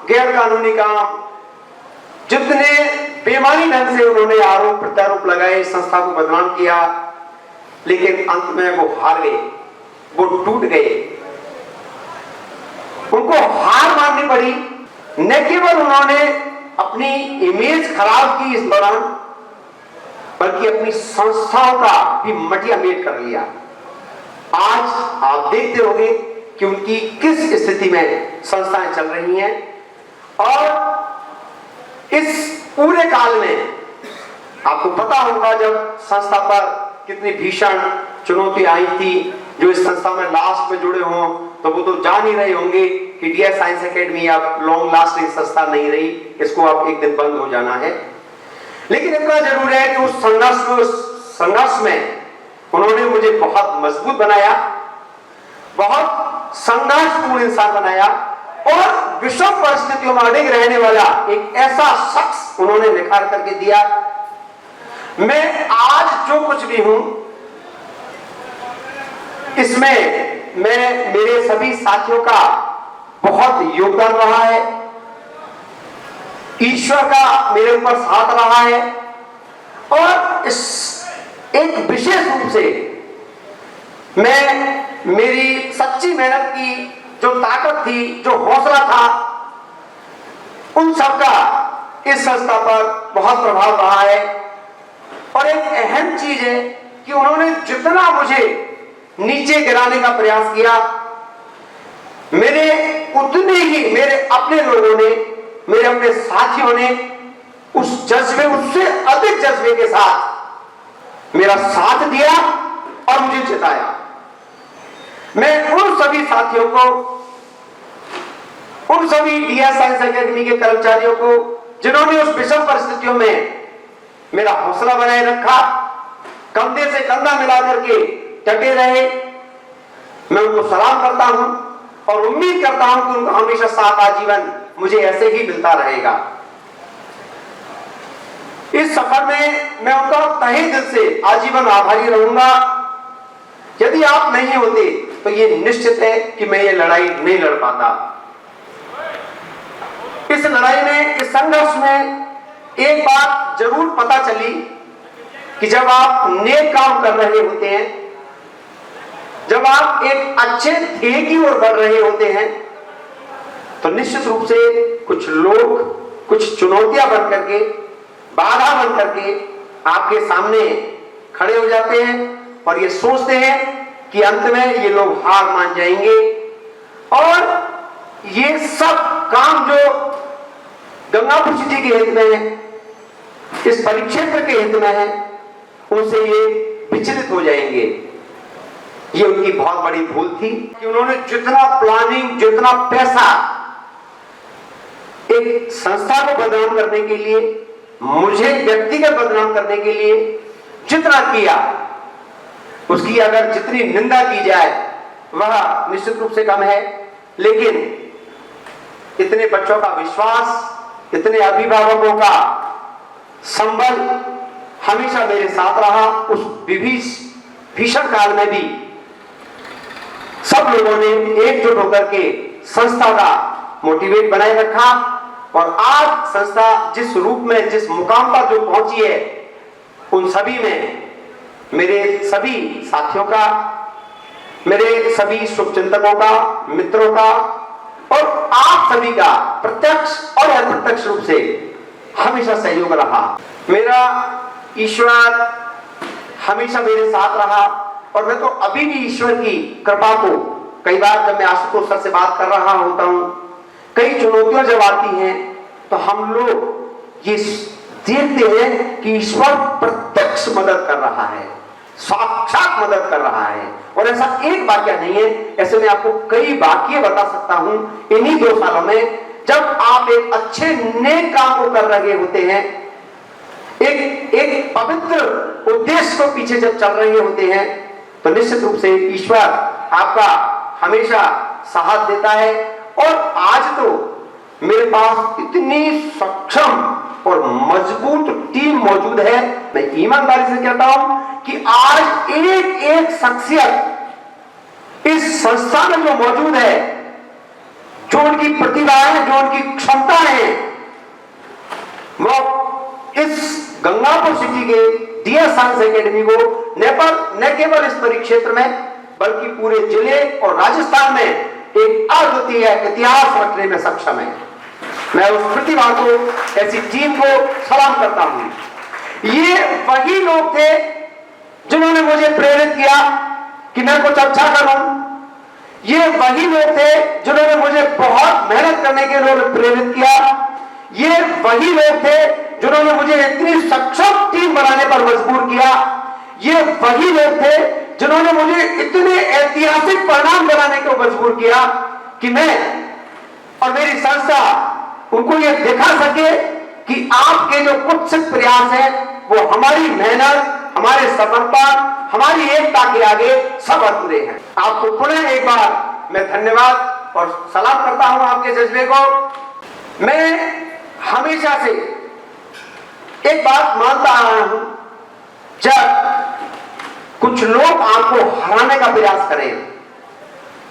गैर कानूनी काम, जितने बेईमानी ढंग से उन्होंने आरोप प्रत्यारोप लगाए, संस्था को बदनाम किया, लेकिन अंत में वो हार गए, वो टूट गए। उनको हार माननी पड़ी। न केवल उन्होंने अपनी इमेज खराब की इस दौरान, बल्कि अपनी संस्थाओं का भी मटिया मेट कर लिया। आज आप देखते होंगे कि उनकी किस स्थिति में संस्थाएं चल रही हैं, और इस पूरे काल में आपको पता होगा जब संस्था पर कितनी भीषण चुनौती आई थी। जो इस संस्था में लास्ट में जुड़े हों तो वो तो जान ही रहे होंगे कि डीआर साइंस एकेडमी अब लॉन्ग लास्टिंग संस्था नहीं रही, इसको अब एक दिन बंद हो जाना है। लेकिन इतना जरूर है कि उस संघर्ष में उन्होंने मुझे बहुत मजबूत बनाया, बहुत संघर्षपूर्ण इंसान बनाया, और विषम परिस्थितियों में अड़िग रहने वाला एक ऐसा शख्स उन्होंने निखार करके दिया। मैं आज जो कुछ भी हूं, इसमें मैं मेरे सभी साथियों का बहुत योगदान रहा है, ईश्वर का मेरे ऊपर साथ रहा है, और इस एक विशेष रूप से मैं मेरी सच्ची मेहनत की जो ताकत थी, जो हौसला था, उन सबका इस संस्था पर बहुत प्रभाव रहा है। और एक अहम चीज है कि उन्होंने जितना मुझे नीचे गिराने का प्रयास किया, मेरे उतने ही मेरे अपने लोगों ने, मेरे अपने साथियों ने उस जज्बे, उससे अधिक जज्बे के साथ मेरा साथ दिया और मुझे जिताया। मैं उन सभी साथियों को, उन सभी डीआर साइंस एकेडमी के कर्मचारियों को, जिन्होंने उस विषम परिस्थितियों में मेरा हौसला बनाए रखा, कंधे से कंधा मिला करके डटे रहे, मैं उनको सलाम करता हूं और उम्मीद करता हूं कि उनका हमेशा साथ आजीवन मुझे ऐसे ही मिलता रहेगा। इस सफर में मैं उनका तहे दिल से आजीवन आभारी रहूंगा। यदि आप नहीं होते तो ये निश्चित है कि मैं ये लड़ाई नहीं लड़ पाता। इस लड़ाई में, इस संघर्ष में एक बात जरूर पता चली कि जब आप नेक काम कर रहे होते हैं, जब आप एक अच्छे ध्येय की ओर बढ़ रहे होते हैं, तो निश्चित रूप से कुछ लोग, कुछ चुनौतियां बन करके, बाधा बन करके आपके सामने खड़े हो जाते हैं और ये सोचते हैं कि अंत में ये लोग हार मान जाएंगे और ये सब काम जो गंगापुर सिटी के हित में है, इस परिक्षेत्र के हित में है, उनसे ये विचलित हो जाएंगे। ये उनकी बहुत बड़ी भूल थी कि उन्होंने जितना प्लानिंग, जितना पैसा एक संस्था को बदनाम करने के लिए, मुझे व्यक्तिगत बदनाम करने के लिए जितना किया, उसकी अगर जितनी निंदा की जाए वह निश्चित रूप से कम है। लेकिन इतने बच्चों का विश्वास, इतने अभिभावकों का संबल हमेशा मेरे साथ रहा। उस भीषण काल में भी सब लोगों ने एकजुट होकर के संस्था का मोटिवेट बनाए रखा और आज संस्था जिस रूप में, जिस मुकाम पर जो पहुंची है, उन सभी में मेरे सभी साथियों का, मेरे सभी शुभचिंतकों का, मित्रों का और आप सभी का प्रत्यक्ष और अप्रत्यक्ष रूप से हमेशा सहयोग रहा। मेरा ईश्वर हमेशा मेरे साथ रहा और मैं तो अभी भी ईश्वर की कृपा को, कई बार जब मैं आशुतोष सर से बात कर रहा होता हूं, कई चुनौतियां जब आती हैं तो हम लोग ये देखते हैं कि ईश्वर प्रत्यक्ष मदद कर रहा है, साक्षात मदद कर रहा है। और ऐसा एक वाक्य नहीं है, ऐसे मैं आपको कई वाक्य बता सकता हूं इन्हीं 2 सालों में। जब आप एक अच्छे नेक काम को कर रहे होते हैं, एक पवित्र उद्देश्य को पीछे जब चल रहे होते हैं, तो निश्चित रूप से ईश्वर आपका हमेशा साथ देता है। और आज तो मेरे पास इतनी सक्षम और मजबूत टीम मौजूद है, मैं ईमानदारी से कहता हूं कि आज एक एक शख्सियत इस संस्था में जो मौजूद है, जो उनकी प्रतिभा है, जो उनकी क्षमता है, वो इस गंगापुर सिटी के डीएस साइंस एकेडमी को न केवल इस परिक्षेत्र में बल्कि पूरे जिले और राजस्थान में एक अद्वितीय इतिहास रखने में सक्षम है। मैं उस प्रतिभा को, ऐसी टीम को सलाम करता हूं। ये वही लोग थे जिन्होंने मुझे प्रेरित किया कि मैं कुछ अच्छा करूं। ये वही लोग थे जिन्होंने मुझे बहुत मेहनत करने के लिए प्रेरित किया। ये वही लोग थे जिन्होंने मुझे इतनी सक्षम टीम बनाने पर मजबूर किया। ये वही लोग थे जिन्होंने मुझे इतने ऐतिहासिक परिणाम बनाने को मजबूर किया कि मैं और मेरी संस्था उनको ये दिखा सके कि आपके जो कुत्सित प्रयास है वो हमारी मेहनत, हमारे समर्पण, हमारी एकता के आगे सब अधूरे हैं। आपको पुनः एक बार मैं धन्यवाद और सलाम करता हूं आपके जज्बे को। मैं हमेशा से एक बात मानता आया हूं, जब कुछ लोग आपको हराने का प्रयास करें,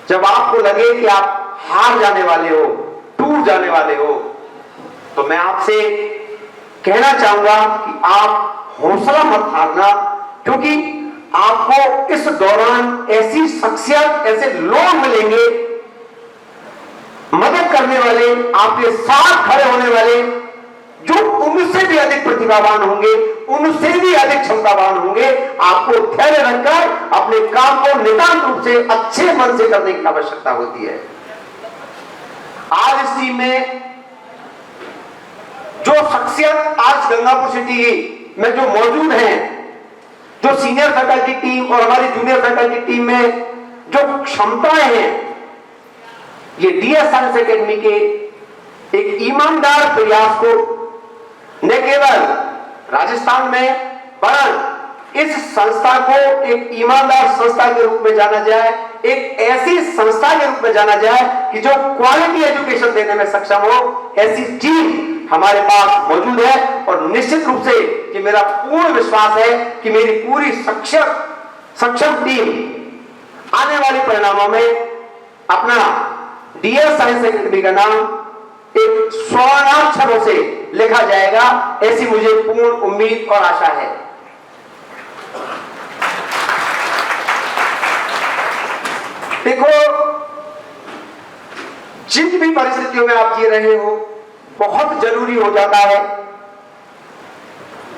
जब आपको लगे कि आप हार जाने वाले हो, टूट जाने वाले हो, तो मैं आपसे कहना चाहूंगा कि आप हौसला मत हारना, क्योंकि आपको इस दौरान ऐसी शख्सियत, ऐसे लोग मिलेंगे मदद करने वाले, आपके साथ खड़े होने वाले, जो उनसे भी अधिक प्रतिभावान होंगे, उनसे भी अधिक क्षमतावान होंगे। आपको धैर्य रखकर अपने काम को नितांत रूप से अच्छे मन से करने की आवश्यकता होती है। आज इस टीम में जो शख्सियत आज गंगापुर सिटी में जो मौजूद हैं, जो सीनियर फैकल्टी टीम और हमारी जूनियर फैकल्टी टीम में जो क्षमताएं हैं, ये डीएस साइंस एकेडमी के एक ईमानदार प्रयास को न केवल राजस्थान में वरन इस संस्था को एक ईमानदार संस्था के रूप में जाना जाए, एक ऐसी संस्था के रूप में जाना जाए कि जो क्वालिटी एजुकेशन देने में सक्षम हो। ऐसी टीम हमारे पास मौजूद है और निश्चित रूप से कि मेरा पूर्ण विश्वास है कि मेरी पूरी सक्षम टीम आने वाले परिणामों में अपना डीएस साइंस एकेडमी का नाम एक स्वर्णाक्षरों से लिखा जाएगा, ऐसी मुझे पूर्ण उम्मीद और आशा है। देखो, जिन भी परिस्थितियों में आप जी रहे हो, बहुत जरूरी हो जाता है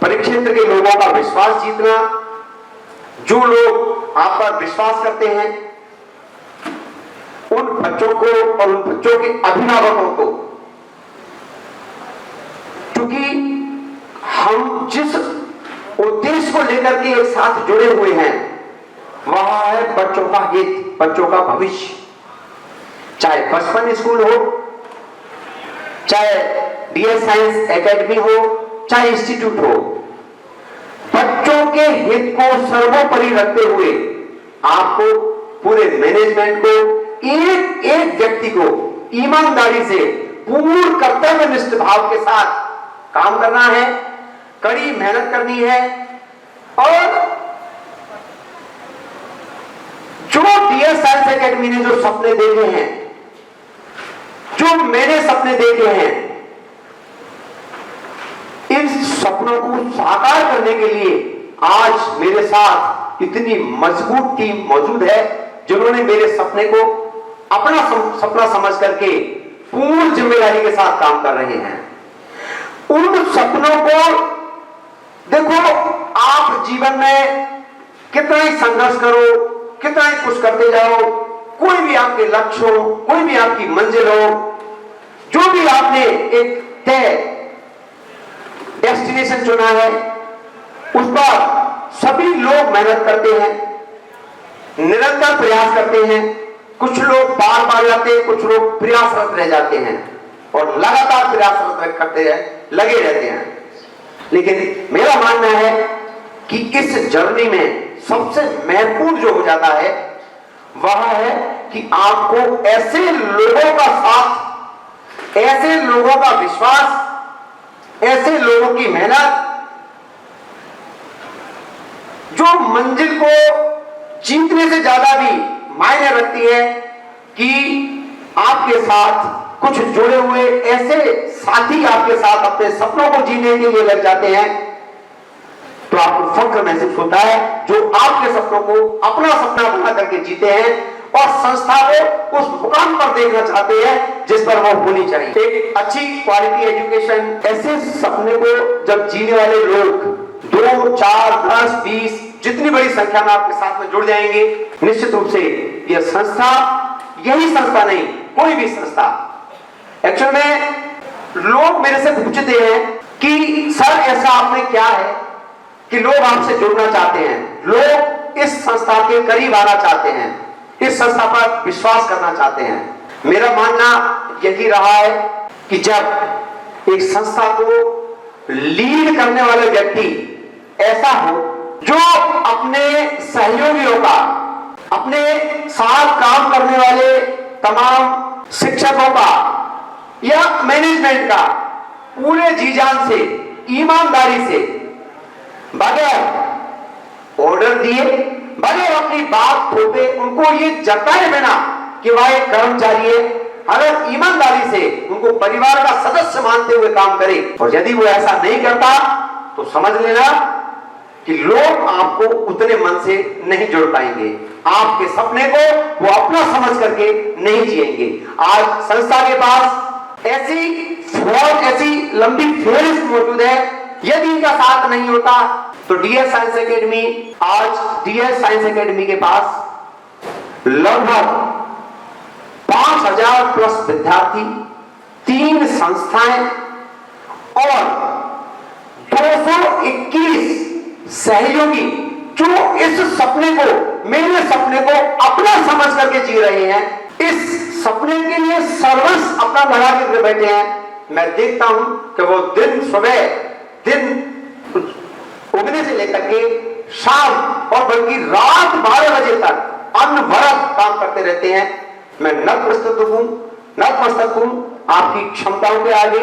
परिक्षेत्र के लोगों का विश्वास जीतना। जो लोग आप पर विश्वास करते हैं, उन बच्चों को और उन बच्चों के अभिभावकों को, क्योंकि हम जिस उद्देश्य को लेकर के एक साथ जुड़े हुए हैं, वह है बच्चों का हित, बच्चों का भविष्य। चाहे बचपन स्कूल हो, चाहे डीएस साइंस एकेडमी हो, चाहे इंस्टीट्यूट हो, बच्चों के हित को सर्वोपरि रखते हुए आपको, पूरे मैनेजमेंट को, एक एक व्यक्ति को ईमानदारी से, पूर्ण कर्तव्यनिष्ठ भाव के साथ काम करना है, कड़ी मेहनत करनी है। और जो डीएस साइंस एकेडमी ने जो सपने देखे हैं, जो मैंने सपने देखे हैं, इन सपनों को साकार करने के लिए आज मेरे साथ इतनी मजबूत टीम मौजूद है, जिन्होंने मेरे सपने को अपना सपना समझ करके पूर्ण जिम्मेदारी के साथ काम कर रहे हैं। उन सपनों को देखो, आप जीवन में कितना ही संघर्ष करो, कितना ही कुछ करते जाओ, कोई भी आपके लक्ष्य हो, कोई भी आपकी मंजिल हो, जो भी आपने एक तय डेस्टिनेशन चुना है, उस पर सभी लोग मेहनत करते हैं, निरंतर प्रयास करते हैं। कुछ लोग पार पा जाते हैं, कुछ लोग प्रयासरत रह जाते हैं और लगातार प्रयासरत करते हैं, लगे रहते हैं। लेकिन मेरा मानना है कि इस जर्नी में सबसे महत्वपूर्ण जो हो जाता है वह है कि आपको ऐसे लोगों का साथ, ऐसे लोगों का विश्वास, ऐसे लोगों की मेहनत जो मंजिल को जीतने से ज्यादा भी मायने रखती है, कि आपके साथ कुछ जुड़े हुए ऐसे साथी आपके साथ अपने सपनों को जीने के लिए लग जाते हैं, तो आपको फख्र महसूस होता है जो आपके सपनों को अपना सपना बना करके जीते हैं और संस्था को उस मुकाम पर देखना चाहते हैं जिस पर वो होनी चाहिए। एक अच्छी क्वालिटी एजुकेशन, ऐसे सपने को जब जीने वाले लोग 2, 4, 10, 20 जितनी बड़ी संख्या में आपके साथ में जुड़ जाएंगे, निश्चित रूप से यह संस्था, यही संस्था नहीं, कोई भी संस्था, एक्चुअल में लोग मेरे से पूछते हैं कि सर ऐसा आपने क्या है कि लोग आपसे जुड़ना चाहते हैं, लोग इस संस्था के करीब आना चाहते हैं, इस संस्था पर विश्वास करना चाहते हैं। मेरा मानना यही रहा है कि जब एक संस्था को लीड करने वाले व्यक्ति ऐसा हो जो अपने सहयोगियों का, अपने साथ काम करने वाले तमाम शिक्षकों का या मैनेजमेंट का पूरे जी जान से, ईमानदारी से, बगैर ऑर्डर दिए, बगैर अपनी बात थोपे, उनको ये जताए बिना कि वह एक कर्मचारी है, अगर ईमानदारी से उनको परिवार का सदस्य मानते हुए काम करे, और यदि वो ऐसा नहीं करता तो समझ लेना कि लोग आपको उतने मन से नहीं जुड़ पाएंगे, आपके सपने को वो अपना समझ करके नहीं जिएंगे। आज संस्था के पास ऐसी लंबी फेहरिस्त मौजूद है, यदि इनका साथ नहीं होता तो डीएस साइंस एकेडमी, आज डीएस साइंस एकेडमी के पास लगभग 5000 प्लस विद्यार्थी, 3 संस्थाएं और 221 सहयोगी जो इस सपने को, मेरे सपने को अपना समझ करके जी रहे हैं, इस सपने के लिए सर्वस्व अपना लगा के बैठे हैं। मैं देखता हूं कि वो दिन सुबह, दिन उगने से लेकर के शाम और बल्कि रात 12 बजे तक अनवरत काम करते रहते हैं। मैं नतमस्तक हूं आपकी क्षमताओं के आगे,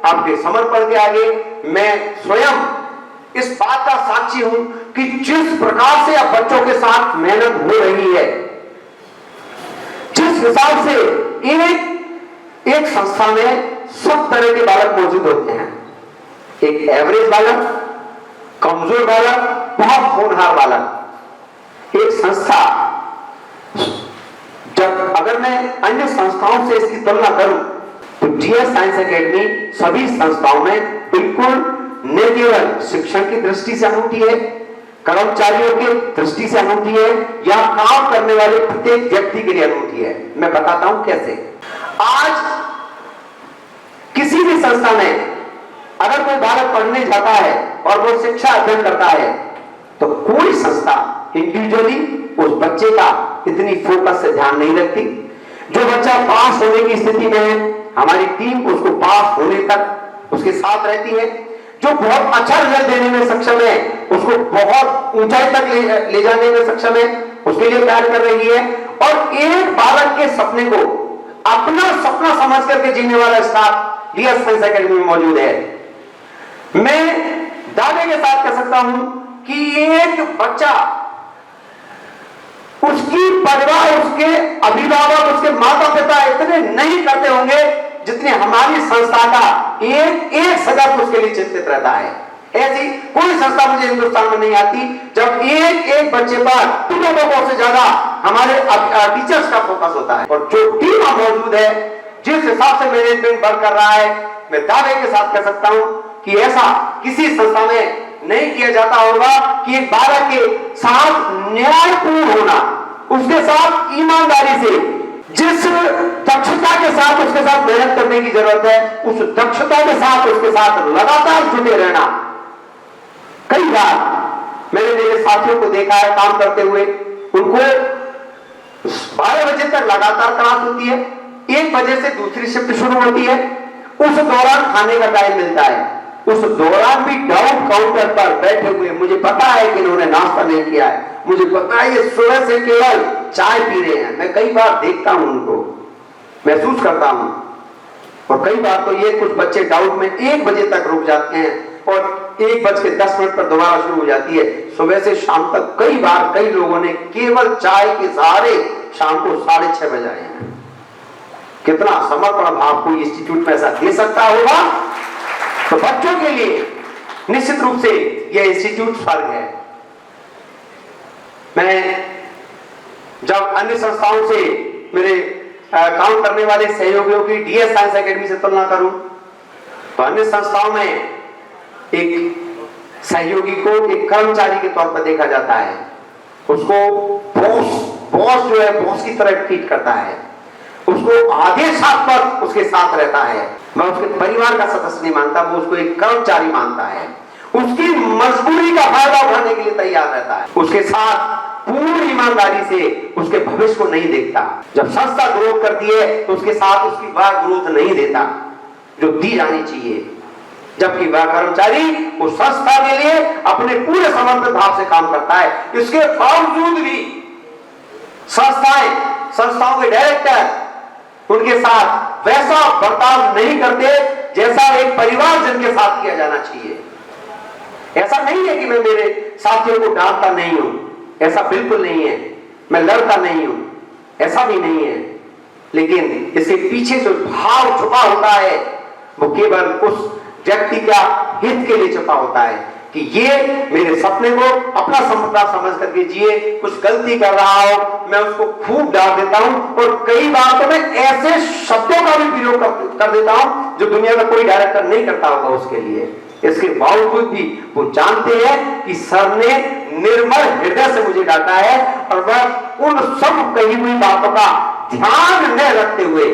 आपके समर्पण के आगे। मैं स्वयं इस बात का साक्षी हूं कि जिस प्रकार से अब बच्चों के साथ मेहनत हो रही है, जिस हिसाब से एक संस्था में सब तरह के बालक मौजूद होते हैं, एक एवरेज बालक, कमजोर बालक, बहुत होनहार बालक। एक संस्था, जब अगर मैं अन्य संस्थाओं से इसकी तुलना करूं तो डीएस साइंस एकेडमी सभी संस्थाओं में बिल्कुल न केवल शिक्षण की दृष्टि से अनूठी है, कर्मचारियों की दृष्टि से अनूठी है, या काम करने वाले प्रत्येक व्यक्ति के लिए अनूठी है। मैं बताता हूं कैसे। आज किसी भी संस्था में अगर कोई बालक पढ़ने जाता है और वो शिक्षा अध्ययन करता है तो कोई संस्था इंडिविजुअली उस बच्चे का इतनी फोकस से ध्यान नहीं रखती। जो बच्चा पास होने की स्थिति में है, हमारी टीम उसको पास होने तक उसके साथ रहती है। जो बहुत अच्छा रिजल्ट देने में सक्षम है, उसको बहुत ऊंचाई तक ले जाने में सक्षम है, उसके लिए कार्य कर रही है। और एक बालक के सपने को अपना सपना समझ करके जीने वाला स्टाफ डीएस साइंस एकेडमी में मौजूद है। मैं दावे के साथ कह सकता हूं कि एक बच्चा, उसकी परिवार, उसके अभिभावक, उसके माता पिता इतने नहीं करते होंगे जितने हमारी संस्था का एक सदस्य उसके लिए चिंतित रहता है। ऐसी कोई संस्था मुझे हिंदुस्तान में नहीं आती जब एक बच्चे पर अभिभावकों से ज्यादा हमारे टीचर्स का फोकस होता है। और जो टीम मौजूद है, जिस हिसाब से मैनेजमेंट वर्क कर रहा है, मैं दावे के साथ कह सकता हूं कि ऐसा किसी संस्था में नहीं किया जाता होगा कि एक बालक के साथ न्यायपूर्ण होना, उसके साथ ईमानदारी से जिस दक्षता के साथ उसके साथ मेहनत करने की जरूरत है, उस दक्षता के साथ उसके साथ लगातार जुटे रहना। कई बार मैंने मेरे साथियों को देखा है काम करते हुए, उनको 12 बजे तक लगातार क्लास होती है, 1 बजे से दूसरी शिफ्ट शुरू होती है, उस दौरान खाने का टाइम मिलता है, उस दौरान भी डाउन काउंटर पर बैठे हुए, मुझे पता है कि इन्होंने नाश्ता नहीं किया है, मुझे पता है ये सुबह से केवल चाय पी रहे हैं। मैं कई बार देखता हूं, उनको महसूस करता हूं। और कई बार तो ये कुछ बच्चे डाउट में 1 बजे तक रुक जाते हैं और 1:10 पर दोबारा शुरू हो जाती है। सुबह से शाम तक कई बार कई लोगों ने केवल चाय के सहारे शाम को 6:30 बजे आए हैं। कितना समर्पण भाव कोई इंस्टीट्यूट में ऐसा दे सकता होगा? तो बच्चों के लिए निश्चित रूप से यह इंस्टीट्यूट स्वर्ग है। मैं जब अन्य संस्थाओं से, मेरे काम करने वाले सहयोगियों की डीएस साइंस एकेडमी से तुलना करूं, तो अन्य संस्थाओं में एक सहयोगी को एक कर्मचारी के तौर पर देखा जाता है, उसको बॉस जो है बॉस की तरह ट्रीट करता है, उसको आदेशात्मक उसके साथ रहता है। मैं उसके परिवार का सदस्य नहीं मानता, वो उसको एक कर्मचारी मानता है, उसकी मजबूरी का फायदा उठाने के लिए तैयार रहता है, उसके साथ पूरी ईमानदारी से उसके भविष्य को नहीं देखता। जब संस्था ग्रोथ करती है तो उसके साथ उसकी वह ग्रोथ नहीं देता जो दी जानी चाहिए, जबकि वह कर्मचारी उस संस्था के लिए अपने पूरे समर्पित भाव से काम करता है। इसके बावजूद भी संस्थाओं के डायरेक्टर उनके साथ वैसा बर्ताव नहीं करते जैसा एक परिवार जिनके साथ किया जाना चाहिए। ऐसा नहीं है कि मैं मेरे साथियों को डांटता नहीं हूं, ऐसा बिल्कुल नहीं है, मैं लड़ता नहीं हूं, ऐसा भी नहीं है, लेकिन इसके पीछे जो भाव छुपा होता है वो केवल उस व्यक्ति का हित के लिए छुपा होता है कि ये मेरे सपने को अपना सपना समझ करके जिए, कुछ गलती कर रहा हो मैं उसको खूब डांट देता हूं, और कई बार तो मैं ऐसे शब्दों का भी प्रयोग कर देता हूं जो दुनिया में कोई डायरेक्टर नहीं करता होगा उसके लिए। इसके बावजूद भी वो जानते हैं कि सर ने निर्मल हृदय से मुझे डांटा है, और वह उन सब कही हुई बातों का ध्यान न रखते हुए,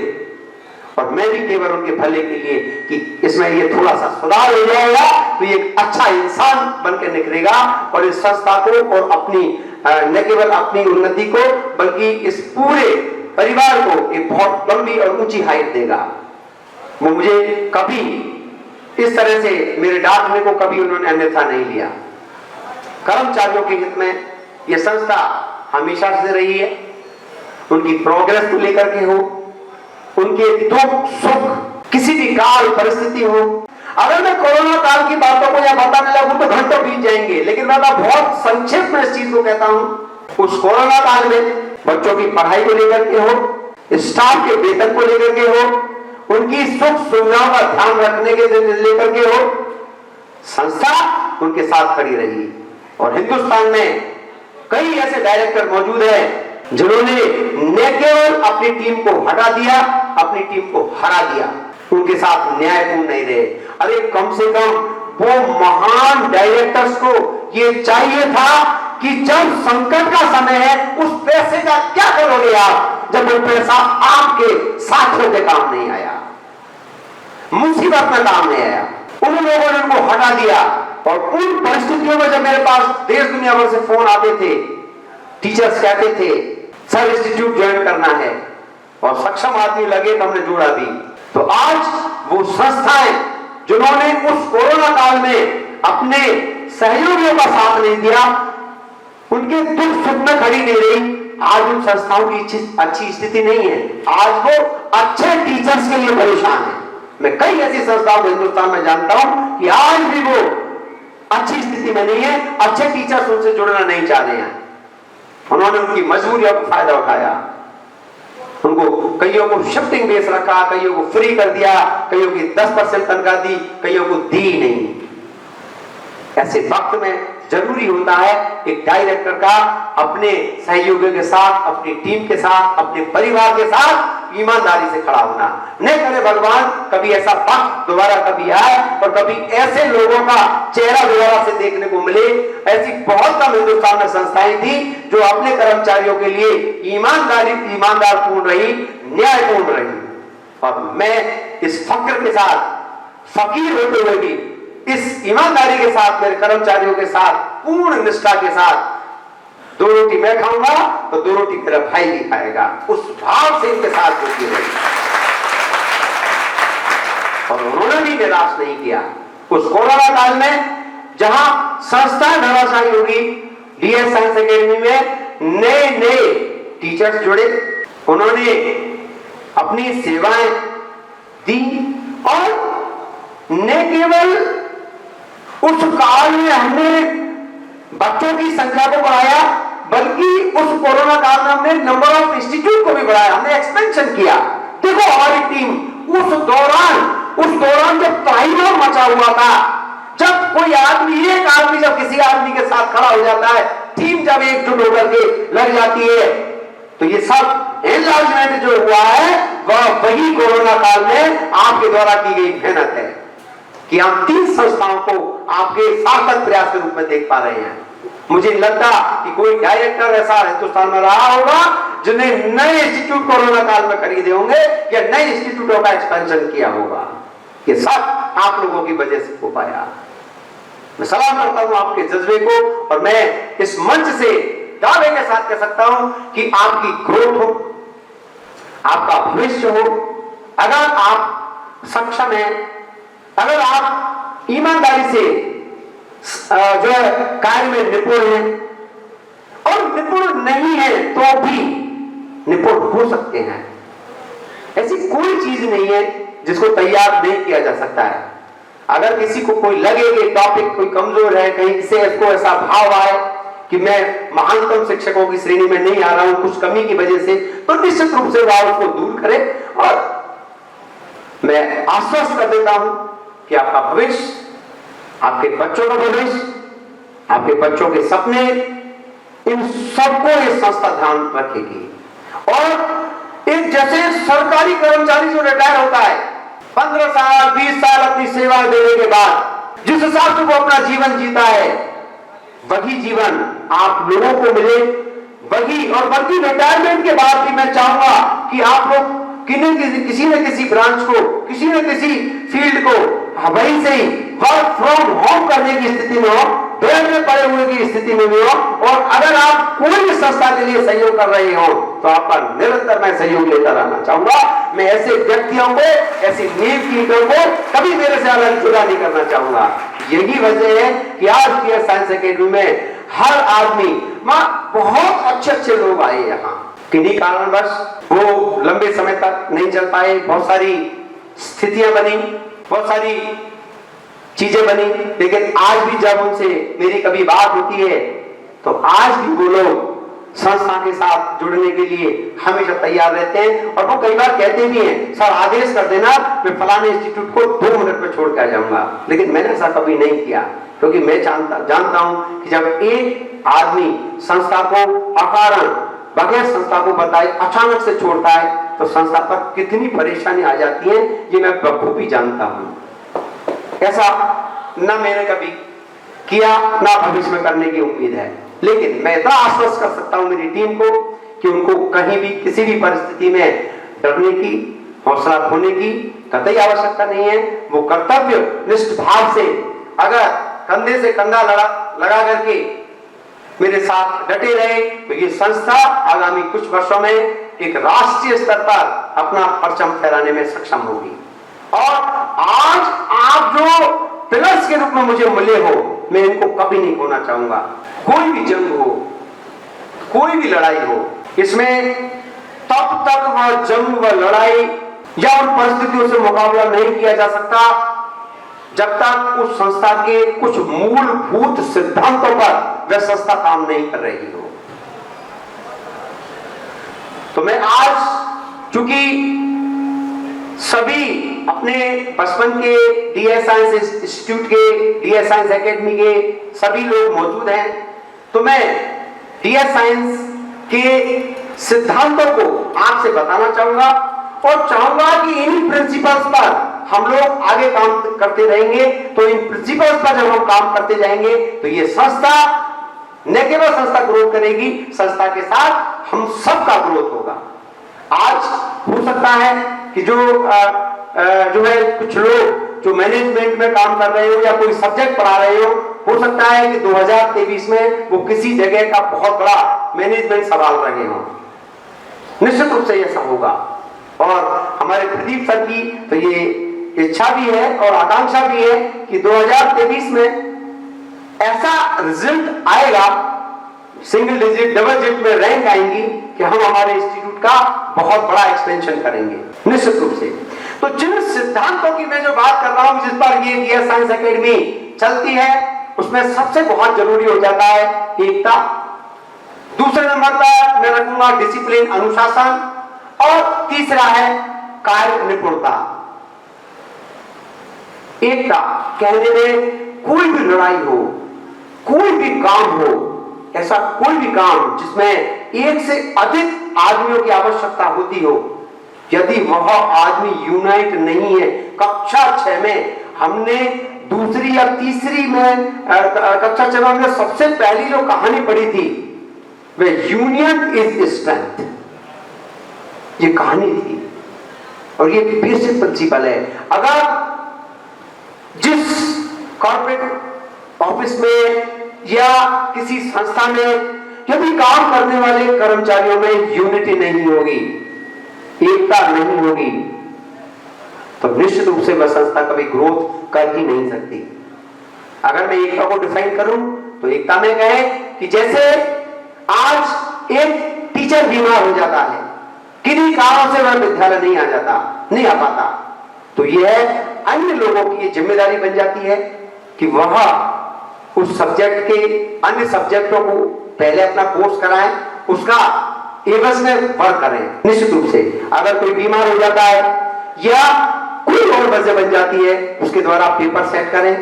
और मैं भी केवल उनके भले के लिए कि इसमें ये थोड़ा सा सुधार हो जाएगा तो ये एक अच्छा इंसान बनकर निकलेगा और इस संस्था को और अपनी न केवल अपनी उन्नति को बल्कि इस पूरे परिवार को एक बहुत लंबी और ऊंची हाइट देगा। वो मुझे कभी इस तरह से मेरे डांटने को कभी उन्होंने अन्यथा नहीं लिया। कर्मचारियों के हित में यह संस्था हमेशा से रही है, उनकी प्रोग्रेस को लेकर के हो, उनके दुख सुख किसी भी काल परिस्थिति हो। अगर मैं कोरोना काल की बातों को यहाँ बताने लगूं तो घंटों बीत जाएंगे, लेकिन मैं बहुत संक्षेप में इस चीज को कहता हूं। उस कोरोना काल में बच्चों की पढ़ाई को लेकर के हो, स्टाफ के वेतन को लेकर के हो, उनकी सुख सुविधाओं का ध्यान रखने के लेकर के हो, संस्था उनके साथ खड़ी रही। और हिंदुस्तान में कई ऐसे डायरेक्टर मौजूद हैं जिन्होंने न केवल अपनी टीम को हटा दिया, अपनी टीम को हरा दिया, उनके साथ न्यायपूर्ण नहीं रहे। अरे कम से कम वो महान डायरेक्टर्स को ये चाहिए था कि जब संकट का समय है उस पैसे का क्या करोगे आप, जब वो पैसा आपके साथियों के काम नहीं आया, मुसीबत में काम नहीं आया। उन लोगों ने उनको हटा दिया। और उन परिस्थितियों में जब मेरे पास देश दुनिया भर से फोन आते थे, टीचर्स कहते थे सर इंस्टीट्यूट ज्वाइन करना है, और सक्षम आदमी लगे तो हमने जोड़ा भी। तो आज वो संस्थाएं जिन्होंने उस कोरोना काल में अपने सहयोगियों का साथ नहीं दिया, उनके दुख सुख में खड़ी नहीं रही, आज उन संस्थाओं की अच्छी स्थिति नहीं है। आज वो अच्छे टीचर्स के लिए परेशान है। मैं कई ऐसी संस्थाओं को हिंदुस्तान में जानता हूं कि आज भी वो अच्छी स्थिति में नहीं है, अच्छे टीचर्स उनसे जुड़ना नहीं चाह रहे हैं। उन्होंने उनकी मजबूरियों का फायदा उठाया, उनको कईयों को शिफ्टिंग बेस रखा, कईयों को फ्री कर दिया, कईयों की 10% तनख्वाह दी, कईयों को दी नहीं। ऐसे वक्त में जरूरी होता है एक डायरेक्टर का अपने सहयोगियों के साथ, अपनी टीम के साथ, अपने परिवार के साथ ईमानदारी से खड़ा होना। न करे भगवान कभी ऐसा वक्त दोबारा कभी आए और कभी ऐसे लोगों का चेहरा दोबारा से देखने को मिले। ऐसी बहुत कम हिंदुस्तान में संस्थाएं थी जो अपने कर्मचारियों के लिए ईमानदार पूर्ण रही, न्यायपूर्ण रही। और मैं इस फक्र के साथ, फकीर होते हुए भी इस ईमानदारी के साथ, मेरे कर्मचारियों के साथ पूर्ण निष्ठा के साथ, 2 रोटी मैं खाऊंगा तो 2 रोटी मेरा भाई भी खाएगा, उस भाव से इनके साथ जुटी रही। और उन्होंने भी निराश नहीं किया। उस कोरोना काल में जहां संस्था धराशायी होगी, डीएस साइंस एकेडमी में नए टीचर्स जुड़े, उन्होंने अपनी सेवाएं दी और न केवल उस काल में हमने बच्चों की संख्या को बढ़ाया, बल्कि उस कोरोना काल में हमने नंबर ऑफ इंस्टीट्यूट को भी बढ़ाया, हमने एक्सपेंशन किया। देखो हमारी टीम उस दौरान जब त्राहिमाम मचा हुआ था, जब कोई आदमी, एक आदमी जब किसी आदमी के साथ खड़ा हो जाता है, टीम जब एकजुट होकर के लग जाती है, तो ये सब एनलार्जमेंट जो हुआ है वह वही कोरोना काल में आपके द्वारा की गई मेहनत है कि हम 3 संस्थाओं को आपके सार्थक प्रयास के रूप में देख पा रहे हैं। मुझे लगता कि कोई डायरेक्टर ऐसा हिंदुस्तान में रहा होगा जिन्हें नए इंस्टीट्यूट कोरोना काल में खरीदे होंगे या नए इंस्टीट्यूटों का एक्सपेंशन किया होगा। ये सब आप लोगों की वजह से हो पाया। मैं सलाम करता हूं आपके जज्बे को और मैं इस मंच से दावे के साथ कह सकता हूं कि आपकी ग्रोथ हो, आपका भविष्य हो, अगर आप सक्षम हैं, अगर आप ईमानदारी से जो है कार्य में निपुण हैं और निपुण नहीं है तो भी निपुण हो सकते हैं। ऐसी कोई चीज नहीं है जिसको तैयार नहीं किया जा सकता है। अगर किसी को कोई लगे कि टॉपिक कोई कमजोर है, कहीं से इसको ऐसा भाव आए कि मैं महानतम शिक्षकों की श्रेणी में नहीं आ रहा हूं कुछ कमी की वजह से, तो निश्चित रूप से वह उसको दूर करे। और मैं आश्वस्त कर देता हूं कि आपका भविष्य, आपके बच्चों का भविष्य, आपके बच्चों के सपने, इन सबको ये संस्था ध्यान रखेगी। और एक जैसे सरकारी कर्मचारी जो रिटायर होता है 15 साल 20 साल अपनी सेवा देने के बाद जिस हिसाब से वो अपना जीवन जीता है, वही जीवन आप लोगों को मिले, वही। और बल्कि रिटायरमेंट के बाद भी मैं चाहूंगा कि आप लोग किसी न किसी ब्रांच को, किसी न किसी फील्ड को वहीं से ही वर्क फ्रॉम होम करने की स्थिति में हो, बेड में पड़े हुए की स्थिति में भी हो। और अगर आप कोई भी संस्था के लिए सहयोग कर रहे हो तो आपका निरंतर मैं सहयोग लेता रहना चाहूंगा। मैं ऐसे व्यक्तियों को, ऐसी नींव कीटों को कभी मेरे से अलग जुदा नहीं करना चाहूंगा। यही वजह है कि आज डीएस साइंस एकेडमी में हर आदमी, बहुत अच्छे लोग आए यहाँ। किन्हीं कारणवश वो लंबे समय तक नहीं चल पाए, बहुत सारी स्थितियां बनी, बहुत सारी चीजें बनी, लेकिन आज भी जब उनसे मेरी कभी बात होती है तो आज भी वो लोग संस्था के साथ जुड़ने के लिए हमेशा तैयार रहते हैं। और वो कई बार कहते भी हैं, सर आदेश कर देना, मैं फलाने इंस्टीट्यूट को 2 मिनट में छोड़ कर जाऊंगा। लेकिन मैंने ऐसा कभी नहीं किया, क्योंकि मैं जानता हूं कि जब एक आदमी संस्था को अकारण बगैर संस्था को बताए अचानक से छोड़ता है तो संस्था पर कितनी परेशानी आ जाती है, ये मैं बखूबी जानता हूं। ऐसा ना मैंने कभी किया, ना भविष्य में करने की उम्मीद है। लेकिन मैं इतना आश्वस्त कर सकता हूं मेरी टीम को कि उनको कहीं भी किसी भी परिस्थिति में डरने की, हौसला खोने की कतई आवश्यकता नहीं है। वो कर्तव्य निष्ठ भाव से अगर कंधे से कंधा लगा करके मेरे साथ डटे रहे तो ये संस्था आगामी कुछ वर्षों में एक राष्ट्रीय स्तर पर अपना परचम फहराने में सक्षम होगी। और आज आप जो पिलर्स के रूप में मुझे मिले हो, मैं इनको कभी नहीं खोना चाहूंगा। कोई भी जंग हो, कोई भी लड़ाई हो, इसमें तब तक वह जंग, वह लड़ाई या उन परिस्थितियों से मुकाबला नहीं किया जा सकता जब तक उस संस्था के कुछ मूलभूत सिद्धांतों पर वह संस्था काम नहीं कर रही हो। तो मैं आज, चूंकि सभी अपने बचपन के डीएस साइंस इंस्टीट्यूट के, डीएस साइंस एकेडमी के सभी लोग मौजूद हैं, तो मैं डीएस साइंस के सिद्धांतों को आपसे बताना चाहूंगा और चाहूंगा कि इन प्रिंसिपल्स पर हम लोग आगे काम करते रहेंगे। तो इन प्रिंसिपल्स पर जब हम काम करते जाएंगे तो ये संस्था न केवल संस्था ग्रोथ करेगी, संस्था के साथ हम सबका ग्रोथ होगा। आज हो सकता है कि जो है कुछ लोग जो मैनेजमेंट में काम कर रहे हो या कोई सब्जेक्ट पढ़ा रहे हो सकता है कि 2023 में वो किसी जगह का बहुत बड़ा मैनेजमेंट संभाल रहे हो। निश्चित रूप से ऐसा होगा और हमारे प्रदीप सर की तो ये इच्छा भी है और आकांक्षा भी है कि 2023 में ऐसा रिजल्ट आएगा, सिंगल डिजिट डबल डिजिट में रैंक आएंगी कि हम हमारे इंस्टीट्यूट का बहुत बड़ा एक्सपेंशन करेंगे निश्चित रूप से। तो जिन सिद्धांतों की मैं जो बात कर रहा हूं, जिस पर ये डीएस साइंस एकेडमी चलती है, उसमें सबसे बहुत जरूरी हो जाता है एकता। दूसरे नंबर पर मैं रखूंगा डिसिप्लिन, अनुशासन, और तीसरा है कार्य निपुणता। एकता कहने में कोई भी लड़ाई हो, कोई भी काम हो, ऐसा कोई भी काम जिसमें एक से अधिक आदमियों की आवश्यकता होती हो, यदि वह आदमी यूनाइट नहीं है। कक्षा 6 में हमने दूसरी या तीसरी में कक्षा 6 में हमने सबसे पहली जो कहानी पढ़ी थी वह यूनियन इज स्ट्रेंथ, ये कहानी थी और ये बेसिक प्रिंसिपल है। अगर जिस कॉर्पोरेट ऑफिस में या किसी संस्था में यदि काम करने वाले कर्मचारियों में यूनिटी नहीं होगी, एकता नहीं होगी, तो निश्चित रूप से वह संस्था कभी ग्रोथ कर ही नहीं सकती। अगर मैं एकता को डिफाइन करूं तो एकता में कहे कि जैसे आज एक टीचर बीमार हो जाता है, किन्हीं कारणों से वह विद्यालय नहीं आ पाता, तो यह अन्य लोगों की ये जिम्मेदारी बन जाती है कि वह उस सब्जेक्ट के अन्य सब्जेक्टों को पहले अपना कोर्स कराएं, उसका एवज में वर्क करें। निश्चित रूप से अगर कोई बीमार हो जाता है या कोई और वजह बन जाती है, उसके द्वारा पेपर सेट करें,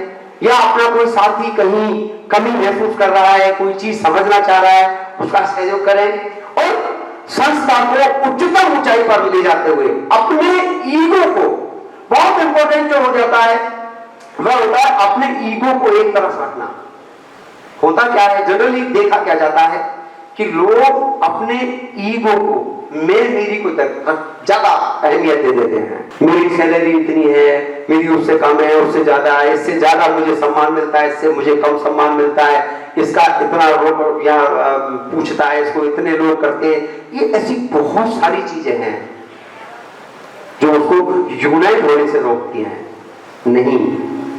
या अपना कोई साथी कहीं कमी महसूस कर रहा है, कोई चीज समझना चाह रहा है, उसका सहयोग करें और संस्था को उच्चतम ऊंचाई पर ले जाते हुए अपने ईगो को, बहुत इंपॉर्टेंट जो हो जाता है वह होता है अपने ईगो को एक तरफ रखना। होता क्या है, जनरली देखा क्या जाता है कि लोग अपने ईगो को, मेरी को ज्यादा अहमियत दे देते हैं। मेरी सैलरी इतनी है, मेरी उससे कम है, उससे ज्यादा है, इससे ज्यादा मुझे सम्मान मिलता है, इससे मुझे कम सम्मान मिलता है, इसका इतना लोग यहाँ पूछता है, इसको इतने लोग करते हैं। ये ऐसी बहुत सारी चीजें हैं जो उसको यूनाइट होने से रोकती हैं। नहीं,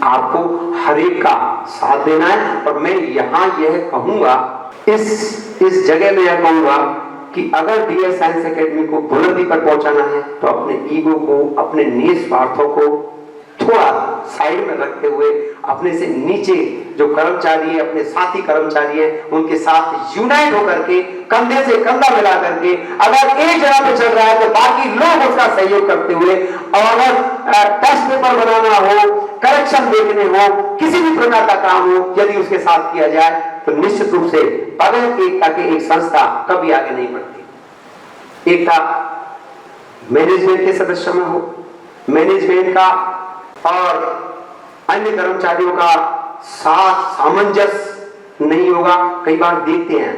आपको हर एक का साथ देना है। और मैं यहां यह कहूंगा, इस जगह में यह कहूंगा कि अगर डीएस साइंस एकेडमी को बुलंदी पर पहुंचाना है तो अपने ईगो को, अपने निज स्वार्थों को थोड़ा साइड में रखते हुए अपने से नीचे जो कर्मचारी है, अपने साथी कर्मचारी है, उनके साथ यूनाइट होकर के, कंधे से कंधा मिला करके, अगर एक जगह पे चल रहा है तो बाकी लोग उसका सहयोग करते हुए, और अगर टेस्ट पेपर बनाना हो, करेक्शन देखने हो, किसी भी प्रकार का काम हो, यदि उसके साथ किया जाए तो निश्चित रूप से बगैर एकता के एक संस्था कभी आगे नहीं बढ़ती। एकता मैनेजमेंट के सदस्य में हो, मैनेजमेंट का और अन्य कर्मचारियों का साथ सामंजस्य नहीं होगा। कई बार देखते हैं,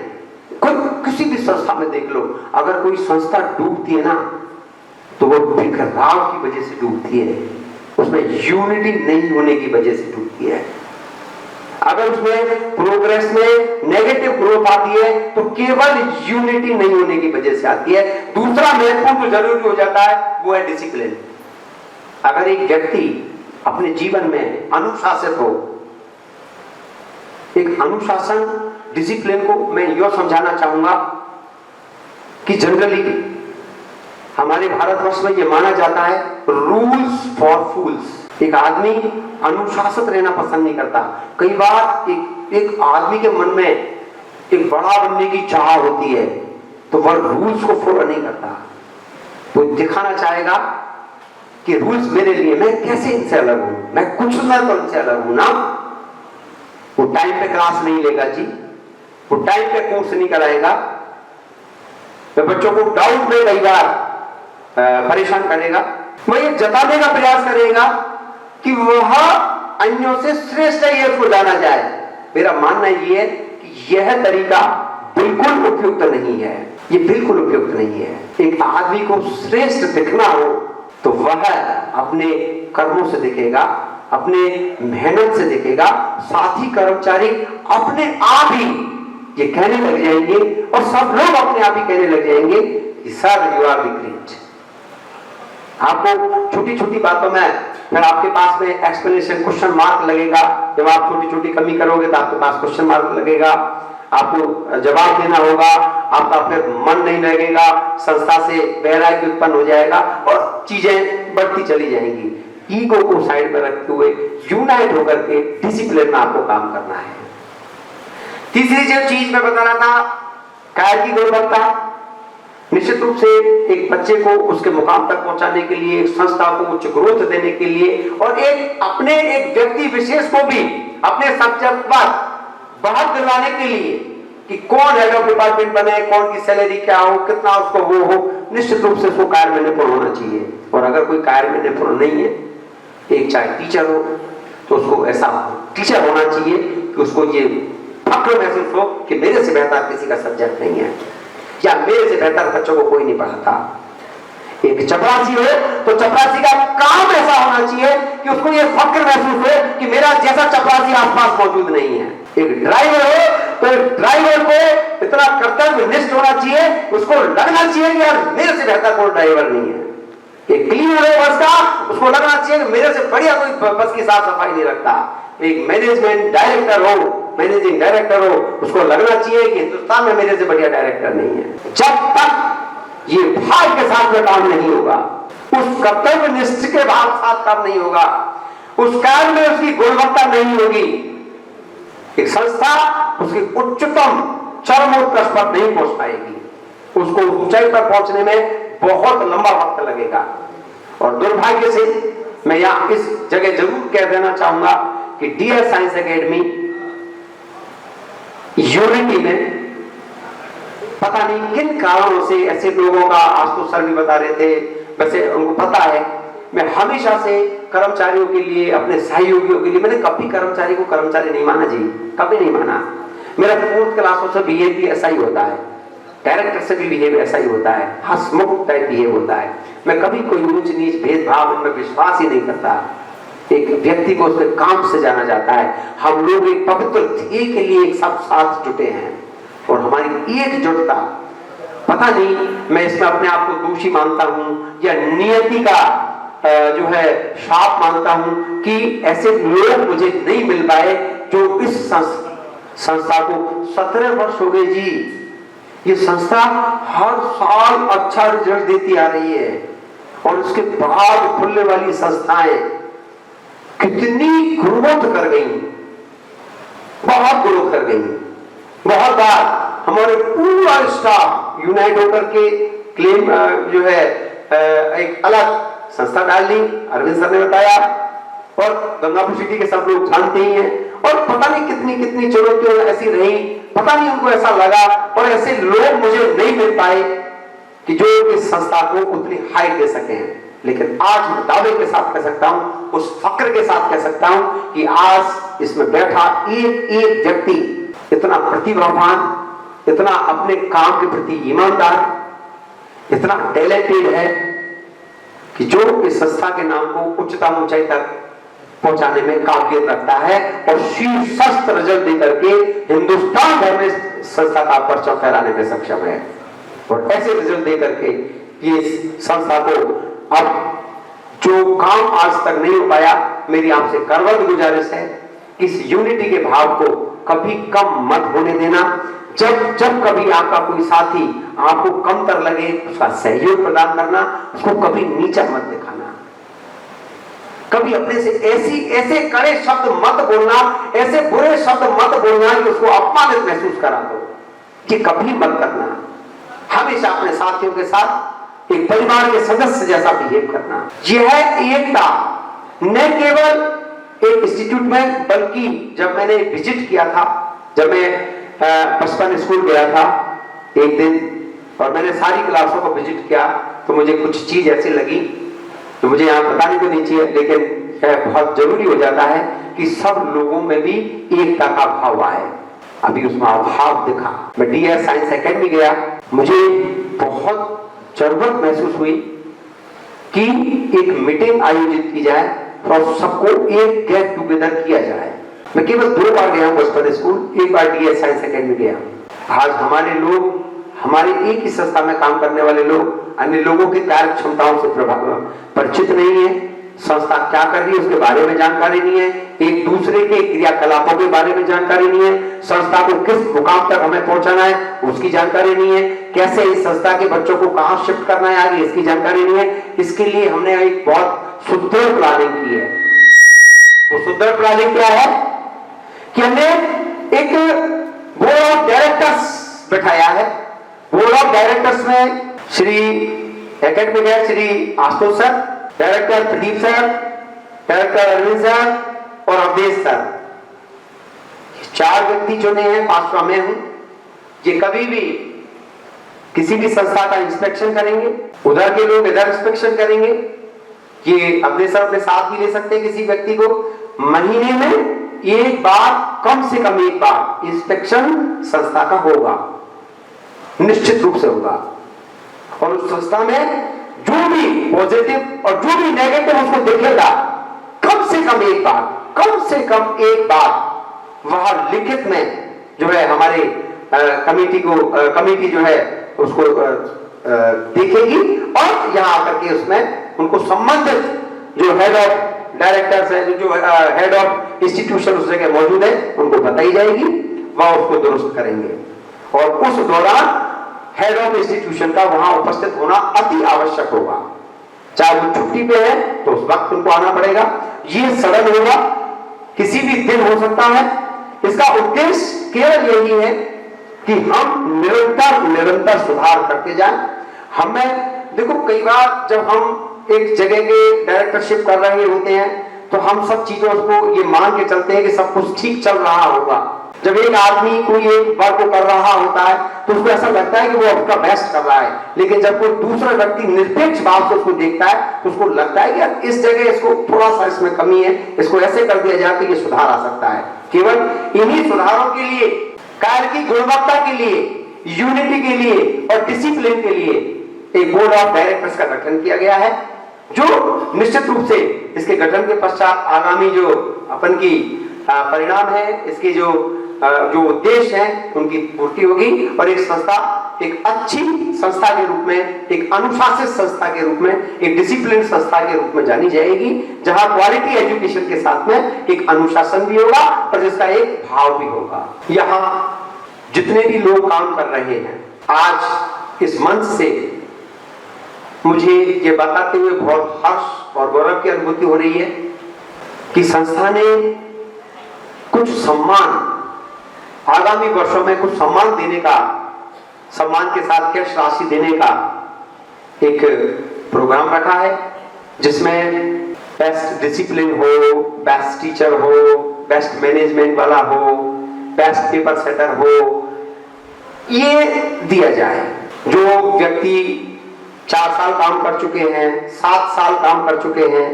किसी भी संस्था में देख लो, अगर कोई संस्था डूबती है ना तो वो बिखराव की वजह से डूबती है, उसमें यूनिटी नहीं होने की वजह से डूबती है। अगर उसमें प्रोग्रेस में नेगेटिव ग्रोथ आती है तो केवल यूनिटी नहीं होने की वजह से आती है। दूसरा महत्वपूर्ण जो जरूरी हो जाता है वो है डिसिप्लिन। अगर एक व्यक्ति अपने जीवन में अनुशासित हो, एक अनुशासन, डिसिप्लिन को मैं यह समझाना चाहूंगा कि जनरली हमारे भारतवर्ष में यह माना जाता है रूल्स फॉर फूल्स। एक आदमी अनुशासित रहना पसंद नहीं करता। कई बार एक आदमी के मन में एक बड़ा बनने की चाह होती है तो वह रूल्स को फॉलो नहीं करता। वो दिखाना चाहेगा कि रूल्स मेरे लिए, मैं कैसे इनसे अलग हूं, मैं कुछ ना तो इनसे अलग हूं ना। वो टाइम पे क्लास नहीं लेगा जी, वो टाइम पे कोर्स नहीं कराएगा। तो बच्चों को डाउट में कई बार परेशान करेगा, वो ये जताने का प्रयास करेगा कि वह अन्यों से श्रेष्ठ है, ये उसको जाना जाए। मेरा मानना ये है कि यह तरीका बिल्कुल उपयुक्त नहीं है, ये बिल्कुल उपयुक्त नहीं है। एक आदमी को श्रेष्ठ दिखना हो तो वह अपने कर्मों से दिखेगा, अपने मेहनत से दिखेगा। साथी कर्मचारी अपने आप ही ये कहने लग जाएंगे और सब लोग अपने आप ही कहने लग जाएंगे कि sir you are the great. आपको छोटी छोटी बातों में फिर आपके पास में एक्सप्लेनेशन क्वेश्चन मार्क लगेगा। जब आप छोटी छोटी कमी करोगे तो आपके पास क्वेश्चन मार्क लगेगा, आपको जवाब देना होगा, आपका फिर मन नहीं लगेगा, संस्था से वैराग्य उत्पन्न हो जाएगा और चीजें बढ़ती चली जाएंगी। ईगो को साइड में रखते हुए यूनाइट होकर के डिसिप्लिन में आपको काम करना है। तीसरी जो चीज मैं बता रहा था, कार्य की गुणवत्ता। निश्चित रूप से एक बच्चे को उसके मुकाम तक पहुंचाने के लिए, एक संस्था को उच्च ग्रोथ देने के लिए और एक व्यक्ति विशेष को भी अपने सब्जेक्ट पर बाहर दिलवाने के लिए कि कौन हेड ऑफ डिपार्टमेंट बने, कौन की सैलरी क्या हो, कितना उसको वो हो, निश्चित रूप से उसको कार्य में निपुण होना चाहिए। और अगर कोई कार्य में निपुण नहीं है, एक चाहे टीचर हो तो उसको ऐसा टीचर होना चाहिए कि उसको ये फक्र महसूस हो कि मेरे से बेहतर किसी का सब्जेक्ट नहीं है या मेरे से बेहतर बच्चों को कोई नहीं पढ़ाता। एक चपरासी हो तो चपरासी का काम ऐसा होना चाहिए कि उसको ये फक्र महसूस हो कि मेरा जैसा चपरासी आसपास मौजूद नहीं है। एक ड्राइवर हो तो ड्राइवर को इतना कर्तव्यनिष्ठ होना चाहिए, उसको लगना चाहिए कि यार मेरे से बेहतर कोई ड्राइवर नहीं है। एक क्लीनर हो बस का, उसको लगना चाहिए कि मेरे से बढ़िया कोई बस की साफ सफाई नहीं रखता। एक मैनेजमेंट डायरेक्टर हो, मैनेजिंग डायरेक्टर हो, उसको लगना चाहिए कि हिंदुस्तान में मेरे से बढ़िया डायरेक्टर नहीं है। जब तक ये भाव के साथ में काम नहीं होगा, उस कर्तव्य निष्ठ के भाव साथ काम नहीं होगा, उस कार्य में उसकी गुणवत्ता नहीं होगी, एक संस्था उसकी उच्चतम चरमोत्कर्ष पर नहीं पहुंच पाएगी। उसको ऊंचाई पर पहुंचने में बहुत लंबा वक्त लगेगा। और दुर्भाग्य से मैं यहां इस जगह जरूर कह देना चाहूंगा कि डियर साइंस एकेडमी यूनिटी में पता नहीं किन कारणों से ऐसे लोगों का, आज तो सर भी बता रहे थे, वैसे उनको पता है, मैं हमेशा से कर्मचारियों के लिए, अपने सहयोगियों के लिए, मैंने कभी कर्मचारी को कर्मचारी नहीं माना जी, कभी नहीं माना। मेरा 4th क्लासों से बिहेव भी ऐसा ही होता है, डायरेक्टर से भी बिहेव ऐसा ही होता है, हंसमुख टाइप बिहेव होता है। मैं कभी कोई ऊंच नीच भेदभाव इनमें विश्वास ही नहीं करता। एक व्यक्ति को उसके काम से जाना जाता है। हम लोग एक पवित्र ध्येय के लिए एक सब साथ जुटे हैं और हमारी एकजुटता, पता नहीं मैं इसमें अपने आप को दोषी मानता हूं या नियति का जो है शाप मानता हूं कि ऐसे लोग मुझे नहीं मिल पाए जो इस संस्था को 17 वर्ष हो गए जी, ये संस्था हर साल अच्छा रिजल्ट देती आ रही है और उसके बाद खुलने वाली संस्थाएं कितनी ग्रोथ कर गई, बहुत ग्रोथ कर गई। बहुत बार हमारे पूरा स्टाफ यूनाइट होकर के क्लेम जो है एक अलग संस्था डाल ली, अरविंद सर ने बताया, और गंगापुर सिटी के सब लोग जानते ही हैं। और पता नहीं कितनी कितनी चुनौतियां ऐसी रही, पता नहीं उनको ऐसा लगा और ऐसे लोग मुझे नहीं मिल पाए कि जो इस संस्था को उतनी हाइट दे सके हैं। लेकिन आज मैं दावे के साथ कह सकता हूं, उस फक्र के साथ कह सकता हूं कि आज इसमें बैठा एक एक व्यक्ति इतना प्रतिभावान, इतना अपने काम के प्रति ईमानदार, इतना टैलेंटेड है कि जो इस संस्था के नाम को उच्चतम ऊंचाई तक पहुंचाने में काबिलियत रखता है और शीर्षस्थ रिजल्ट देकर के हिंदुस्तान भर में संस्था का परचम फहराने में सक्षम है। और ऐसे रिजल्ट देकर के ये संस्था को अब जो काम आज तक नहीं हो पाया, मेरी आपसे करवत गुजारिश है, इस यूनिटी के भाव को कभी कम मत होने देना। जब जब कभी आपका कोई साथी आपको कमतर लगे, उसका सहयोग प्रदान करना, उसको कभी नीचा मत दिखाना, कभी अपने से ऐसे कड़े शब्द मत बोलना, ऐसे बुरे शब्द मत बोलना कि उसको अपमानित महसूस करा दो, ये कभी मत करना। हमेशा अपने साथियों के साथ एक परिवार के सदस्य जैसा बिहेव करना। यह है एकता, न केवल एक इंस्टीट्यूट में, बल्कि जब मैंने विजिट किया था, जब मैं बचपन स्कूल गया था, एक दिन और मैंने सारी क्लासों को विजिट किया तो मुझे कुछ चीज ऐसी लगी तो मुझे यहाँ बतानी तो नहीं चाहिए, लेकिन बहुत जरूरी हो जाता है कि सब लोगों में भी एकता का भाव आए। अभी उसमें अभाव दिखा। मैं डीएस साइंस एकेडमी गया, मुझे बहुत जरूरत महसूस हुई कि एक मीटिंग आयोजित की जाए और सबको एक गेट टुगेदर किया जाए। मैं केवल 2 बार गया हूँ बचपन स्कूल, 1 बार डीएस साइंस एकेडमी गया। आज हमारे लोग, हमारे एक ही संस्था में काम करने वाले लोग अन्य लोगों की कार्य क्षमताओं से परिचित नहीं है, संस्था क्या कर रही है उसके बारे में जानकारी नहीं है, एक दूसरे के क्रियाकलापों के बारे में जानकारी नहीं है, संस्था को किस मुकाम तक हमें पहुंचाना है उसकी जानकारी नहीं है, कैसे इस संस्था के बच्चों को कहां शिफ्ट करना है आगे इसकी जानकारी नहीं है। इसके लिए हमने एक बहुत सुदृढ़ प्लानिंग की है। वो सुदृढ़ प्लानिंग क्या है कि हमने एक बोर्ड ऑफ डायरेक्टर्स बैठाया है। बोर्ड ऑफ डायरेक्टर्स में Shri academic head Shri Ashutosh sir, director Pradeep sir, director Arvind sir और अवधेश सर, 4 व्यक्ति चुने हैं। 5वां मैं हूं। ये कभी भी किसी भी संस्था का इंस्पेक्शन करेंगे, उधर के लोग इधर इंस्पेक्शन करेंगे। ये अवधेश सर अपने साथ भी ले सकते हैं किसी व्यक्ति को। महीने में एक बार, कम से कम एक बार इंस्पेक्शन संस्था का होगा, निश्चित रूप से होगा। और उस संस्था में जो भी पॉजिटिव और जो भी नेगेटिव उसको देखेगा, कम से कम एक बार, कम से कम एक बार वह लिखित में जो है हमारे कमेटी जो है उसको देखेगी और यहां आकर के उसमें उनको संबंधित जो हेड ऑफ डायरेक्टर्स है, जो हेड ऑफ इंस्टीट्यूशन उस जगह मौजूद है, उनको बताई जाएगी, वह उसको दुरुस्त करेंगे। और उस दौरान हेड ऑफ इंस्टीट्यूशन का वहां उपस्थित होना अति आवश्यक होगा। चाहे वो छुट्टी पे है तो उस वक्त उनको आना पड़ेगा। ये सडन होगा, किसी भी दिन हो सकता है। इसका उद्देश्य केवल यही है कि हम निरंतर सुधार करते जाएं। हमें देखो, कई बार जब हम एक जगह के डायरेक्टरशिप कर रहे होते हैं तो हम सब चीजों को ये मान के चलते हैं कि सब कुछ ठीक चल रहा होगा। जब एक आदमी कोई एक वर्क को कर रहा होता है तो उसको ऐसा लगता है कि वो अपना बेस्ट कर रहा है, लेकिन जब कोई दूसरा व्यक्ति निरपेक्ष भाव से उसको देखता है तो उसको लगता है कि यार इस जगह इसको थोड़ा सा इसमें कमी है, इसको ऐसे कर दिया जाए तो ये सुधार आ सकता है। केवल इन्हीं सुधारों के लिए, कार्य की गुणवत्ता के लिए, यूनिटी के लिए और डिसिप्लिन के लिए एक बोर्ड ऑफ डायरेक्टर्स का गठन किया गया है, जो निश्चित रूप से इसके गठन के पश्चात आगामी जो अपन की परिणाम है, इसके जो उद्देश्य हैं उनकी पूर्ति होगी और एक संस्था एक अच्छी संस्था के रूप में, एक अनुशासित संस्था के रूप में, एक डिसिप्लिन संस्था के रूप में जानी जाएगी, जहां क्वालिटी एजुकेशन के साथ में एक अनुशासन भी होगा और जिसका एक भाव भी होगा। यहां जितने भी लोग काम कर रहे हैं, आज इस मंच से मुझे ये बताते हुए बहुत हर्ष और गौरव की अनुभूति हो रही है कि संस्था ने कुछ सम्मान, आगामी वर्षों में कुछ सम्मान देने का, सम्मान के साथ कैश राशि देने का एक प्रोग्राम रखा है, जिसमें बेस्ट डिसिप्लिन हो, बेस्ट टीचर हो, बेस्ट मैनेजमेंट वाला हो, बेस्ट पेपर सेटर हो, ये दिया जाए। जो व्यक्ति 4 साल काम कर चुके हैं, 7 साल काम कर चुके हैं,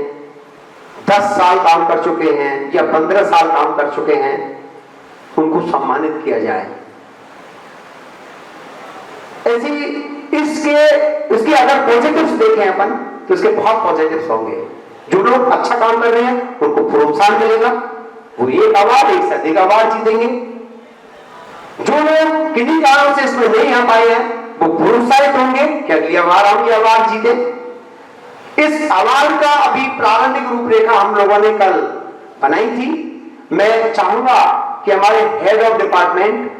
10 साल काम कर चुके हैं या 15 साल काम कर चुके हैं, उनको सम्मानित किया जाए। ऐसी इसके अगर पॉजिटिव्स देखें अपन तो इसके बहुत पॉजिटिव्स होंगे। जो लोग अच्छा काम कर रहे हैं उनको प्रोत्साहन मिलेगा, वो एक अवार्ड, एक से अधिक अवार्ड जीतेंगे। जो लोग किन्हीं कारणों से इसमें नहीं आ पाए हैं वो प्रोत्साहित होंगे कि अगली बार हम ये अवार्ड जीते। इस अवार्ड का अभी प्रारंभिक रूपरेखा हम लोगों ने कल बनाई थी। मैं चाहूंगा कि हमारे हेड ऑफ डिपार्टमेंट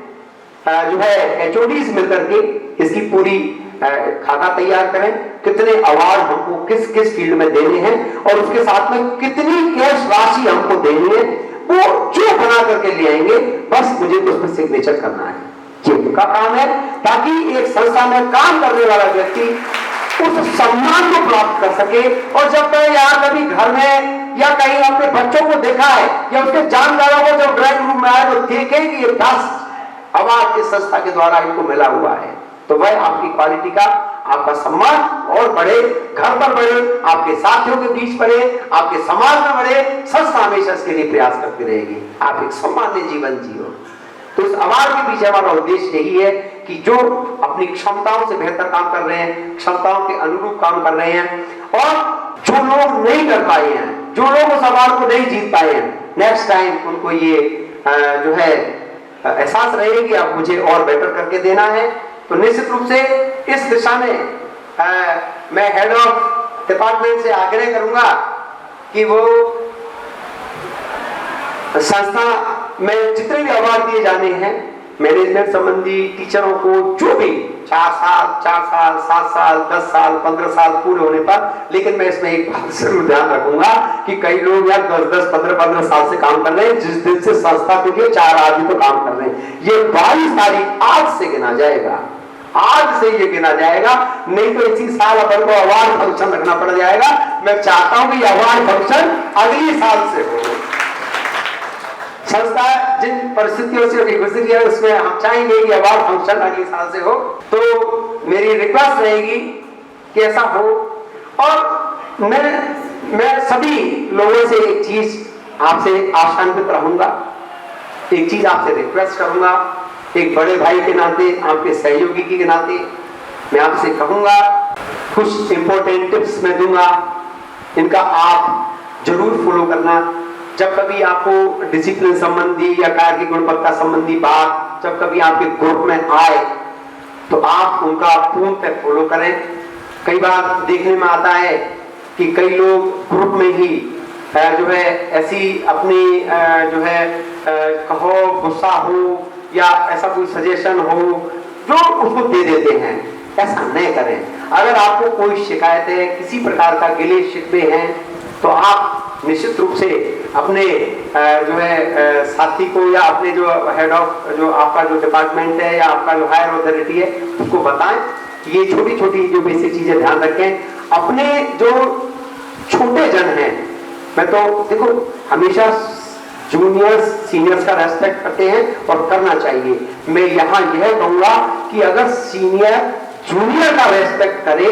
जो है एचओडीज मिलकर के इसकी पूरी खाका तैयार करें, कितने अवार्ड हमको किस किस फील्ड में देने हैं और उसके साथ में कितनी कैश राशि हमको देनी है, वो जो बना करके ले आएंगे। बस मुझे तो उस पर सिग्नेचर करना है, ये उनका काम है, ताकि एक संस्था में काम करने वाला व्यक्ति उस सम्मान को प्राप्त कर सके। और जब तक यहाँ कभी घर में या कहीं अपने बच्चों को देखा है या उसके जानकारों को जब ड्राइंग रूम में आए तो देखें कि ये 10 अवार्ड इस संस्था के द्वारा इनको मिला हुआ है। तो वह आपकी क्वालिटी का आपका सम्मान और बढ़े, घर पर बढ़े, आपके साथियों के बीच बढ़े, आपके समाज में बढ़े। संस्था हमेशा इसके लिए प्रयास करती रहेगी, आप एक सम्मान्य जीवन जियो। तो इस अवार्ड के पीछे हमारा उद्देश्य यही है कि जो अपनी क्षमताओं से बेहतर काम कर रहे हैं, क्षमताओं के अनुरूप काम कर रहे हैं, और जो लोग नहीं कर पाए हैं, जो लोग उस अवार्ड को नहीं जीत पाए हैं, नेक्स्ट टाइम उनको ये जो है एहसास रहे कि अब मुझे और बेटर करके देना है। तो निश्चित रूप से इस दिशा में मैं हेड ऑफ डिपार्टमेंट से आग्रह करूंगा कि वो संस्था में जितने भी अवार्ड दिए जाने हैं मैनेजमेंट संबंधी, टीचरों को जो भी 4 साल 7 साल 10 साल 15 साल पूरे होने पर, लेकिन मैं इसमें एक बात जरूर ध्यान रखूंगा कि कई लोग यार 10 15 साल से काम कर रहे हैं, जिस दिन से संस्था के लिए 4 आदमी तो काम कर रहे हैं, ये 22 तारीख आज से गिना जाएगा, आज से ये गिना जाएगा, नहीं तो इसी साल अपन को अवार्ड फंक्शन रखना पड़ जाएगा। मैं चाहता हूं कि अवार्ड फंक्शन अगले साल से हो। संस्था जिन परिस्थितियों से अभी गुजरी है उसमें हम चाहेंगे कि अवार्ड फंक्शन अगले साल से हो। तो मेरी रिक्वेस्ट रहेगी कि ऐसा हो। और मैं सभी लोगों से एक चीज आपसे आशान्वित रहूंगा, एक चीज आपसे रिक्वेस्ट करूंगा, एक बड़े भाई के नाते, आपके सहयोगी के नाते मैं आपसे कहूंगा, कुछ इंपॉर्टेंट टिप्स मैं दूंगा, इनका आप जरूर फॉलो करना। जब कभी आपको डिसिप्लिन संबंधी या कार्य की गुणवत्ता संबंधी बात जब कभी आपके ग्रुप में आए तो आप उनका पूर्णतः फॉलो करें। कई बार देखने में आता है कि कई लोग ग्रुप में ही जो है ऐसी अपनी जो है कहो गुस्सा हो या ऐसा कोई सजेशन हो जो उसको दे देते हैं। ऐसा नहीं करें। अगर आपको कोई शिकायत है, किसी प्रकार का गिले शिकवे हैं, तो आप निश्चित रूप से अपने जो है साथी को या अपने जो हेड ऑफ जो आपका जो डिपार्टमेंट है या आपका जो हायर अथॉरिटी है उसको बताएं। ये छोटी छोटी जो बेसिक चीजें ध्यान रखें। अपने जो छोटे जन हैं, मैं तो देखो हमेशा जूनियर्स सीनियर्स का रेस्पेक्ट करते हैं और करना चाहिए। मैं यहाँ यह कहूंगा कि अगर सीनियर जूनियर का रेस्पेक्ट करे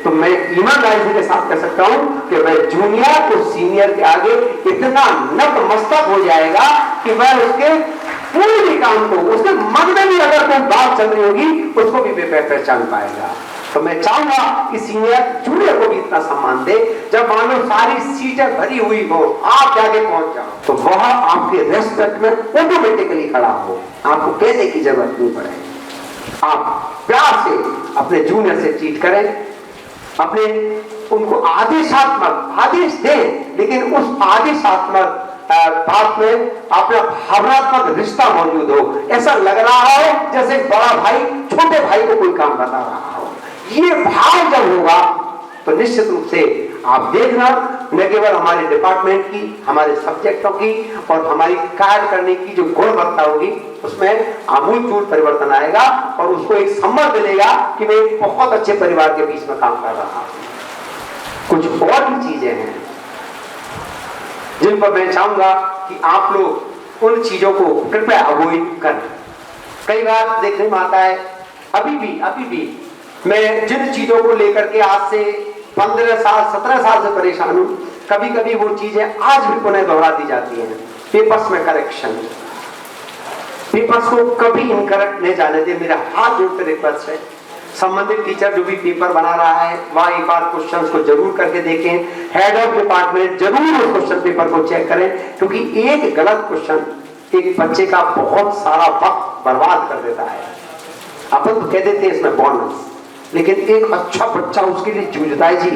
तो मैं ईमानदारी के साथ कह सकता हूं कि वह जूनियर तो सीनियर के आगे इतना नतमस्तक हो जाएगा कि वह उसके पूरे भी काम को, उसके मन में भी अगर कोई बात चल रही होगी उसको भी पहचान पाएगा। तो मैं चाहूंगा कि सीनियर जूनियर को भी इतना सम्मान दे। जब मान लो सारी सीटें भरी हुई हो, आप जाके पहुंच जाओ तो वह आपके रेस्पेक्ट में ऑटोमेटिकली खड़ा हो, आपको कहने की जरूरत नहीं पड़े। आप प्यार से अपने जूनियर से ट्रीट करें, अपने उनको आदेशात्मक आदेश दें, लेकिन उस आदेशात्मक बात में अपना भावनात्मक रिश्ता मौजूद हो। ऐसा लग रहा हो जैसे बड़ा भाई छोटे भाई को कोई काम बता रहा हो। ये भाव जब होगा तो निश्चित रूप से आप देखना न केवल हमारे डिपार्टमेंट की, हमारे सब्जेक्टों की और हमारी कार्य करने की जो गुणवत्ता होगी उसमें आमूलचूल परिवर्तन आएगा और उसको एक सम्मान मिलेगा कि मैं एक बहुत अच्छे परिवार के बीच में काम कर रहा हूं। कुछ और भी चीजें हैं जिन पर मैं चाहूंगा कि आप लोग उन चीजों को कृपया अवॉइड करें। कई बार देखने में आता है, अभी भी मैं जिन चीजों को लेकर के आज से 15 साल 17 साल से परेशान हूं, कभी कभी वो चीजें आज भी पुनः दोहरा दी जाती हैं। पेपर्स में करेक्शन, पेपर्स को कभी इनकरेक्ट नहीं जाने दे। मेरा हाथ जोड़ कर रिक्वेस्ट है, संबंधित टीचर जो भी पेपर बना रहा है वहां एक बार क्वेश्चंस को जरूर करके देखें। हेड ऑफ डिपार्टमेंट जरूर उस क्वेश्चन पेपर को चेक करें, क्योंकि एक गलत क्वेश्चन एक बच्चे का बहुत सारा वक्त बर्बाद कर देता है। अपन तो कह देते हैं इसमें बोनस, लेकिन एक अच्छा बच्चा उसके लिए जूझता है जी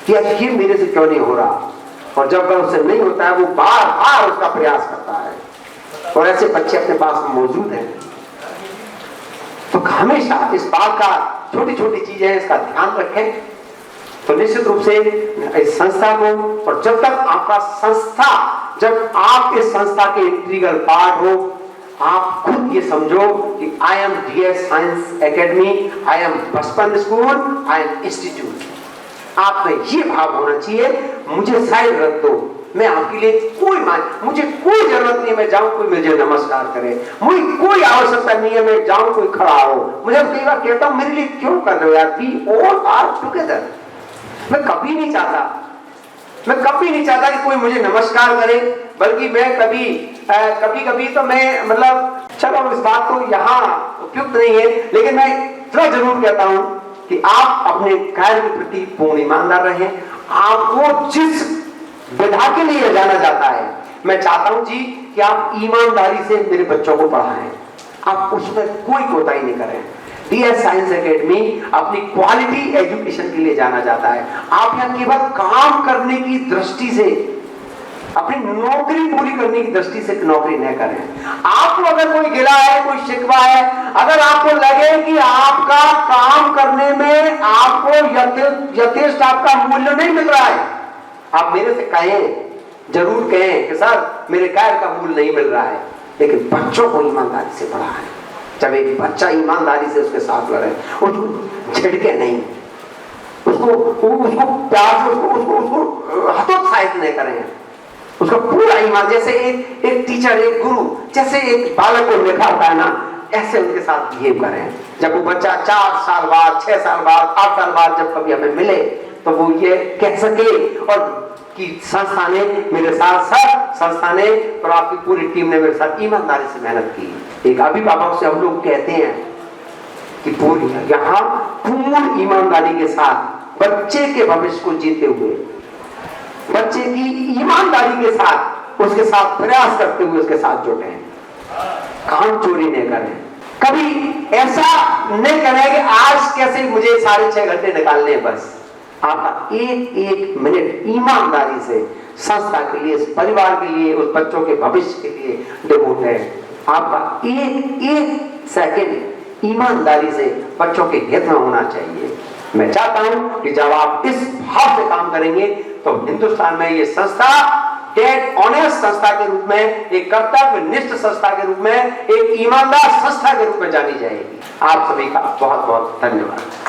कि ये मेरे से क्यों नहीं हो रहा, और जब वह उससे नहीं होता है वो बार बार उसका प्रयास करता है, और ऐसे बच्चे अपने पास मौजूद हैं। तो हमेशा इस बात का छोटी छोटी चीजें हैं, इसका ध्यान रखें। तो निश्चित रूप से इस संस्था को, और जब तक आपका संस्था, जब आप इस संस्था के इंटीग्रल पार्ट हो, आप खुद ये समझो कि I am DS science academy, I am बचपन स्कूल, आई एम इंस्टीट्यूट। आप में ये भाव होना चाहिए, मुझे साइड रख दो, मैं आपके लिए मुझे कोई जरूरत नहीं है मैं जाऊं कोई मुझे नमस्कार करे, मुझे कोई आवश्यकता नहीं है मैं जाऊं कोई खड़ा हो। मुझे कई बार कहता हूं मेरे लिए क्यों कर रहे हो यार, वी ऑल आर टुगेदर। मैं कभी नहीं चाहता कि कोई मुझे नमस्कार करे, बल्कि मैं कभी तो मैं मतलब चलो इस बात को यहाँ उपयुक्त नहीं है, लेकिन मैं इतना जरूर कहता हूं कि आप अपने कार्य के प्रति पूर्ण ईमानदार रहें। आपको जिस विधा के लिए जाना जाता है, मैं चाहता हूं जी कि आप ईमानदारी से मेरे बच्चों को पढ़ाएं, आप उसमें कोई कोताही नहीं करें। डीएस साइंस एकेडमी अपनी क्वालिटी एजुकेशन के लिए जाना जाता है। आप यहाँ केवल काम करने की दृष्टि से, अपनी नौकरी पूरी करने की दृष्टि से नौकरी न करें। आपको अगर कोई गिला है, कोई शिकवा है, अगर आपको लगे कि आपका काम करने में आपको यथेष्ट आपका मूल्य नहीं मिल रहा है, आप मेरे से कहें, जरूर कहें कि सर मेरे कार्य का मूल्य नहीं मिल रहा है। लेकिन बच्चों को ईमानदारी से पढ़ाएं। जब एक बच्चा ईमानदारी से उसके साथ लड़े, उसको झिड़के नहीं, उसको प्यार से उसको हतोत्साहित नहीं करें, उसका पूरा ईमान, जैसे एक टीचर, एक गुरु जैसे एक बालक को लिखा होता है ना, ऐसे उनके साथ बिहेव करें। जब वो बच्चा 4 साल बाद, 6 साल बाद, 8 साल बाद जब कभी हमें मिले तो वो ये कह सके और कि संस्था ने मेरे साथ, संस्था ने और आपकी पूरी टीम ने मेरे साथ ईमानदारी से मेहनत की। एक अभिभावक से हम लोग कहते हैं कि यहाँ पूर्ण ईमानदारी के साथ बच्चे के भविष्य को जीते हुए, बच्चे की ईमानदारी के साथ, उसके साथ प्रयास करते हुए उसके साथ जुटे, काम चोरी नहीं करें, कभी ऐसा नहीं करें कि आज कैसे मुझे 6.5 घंटे निकालने हैं। बस आपका एक मिनट ईमानदारी से संस्था के लिए, इस परिवार के लिए, उस बच्चों के भविष्य के लिए डिवोट है। आपका एक सेकंड ईमानदारी से बच्चों के हित में होना चाहिए। मैं चाहता हूं कि जब आप इस भाव से काम करेंगे तो हिंदुस्तान में ये संस्था डेड ऑनेस्ट संस्था के रूप में, एक कर्तव्यनिष्ठ संस्था के रूप में, एक ईमानदार संस्था के रूप में जानी जाएगी। आप सभी का बहुत बहुत धन्यवाद।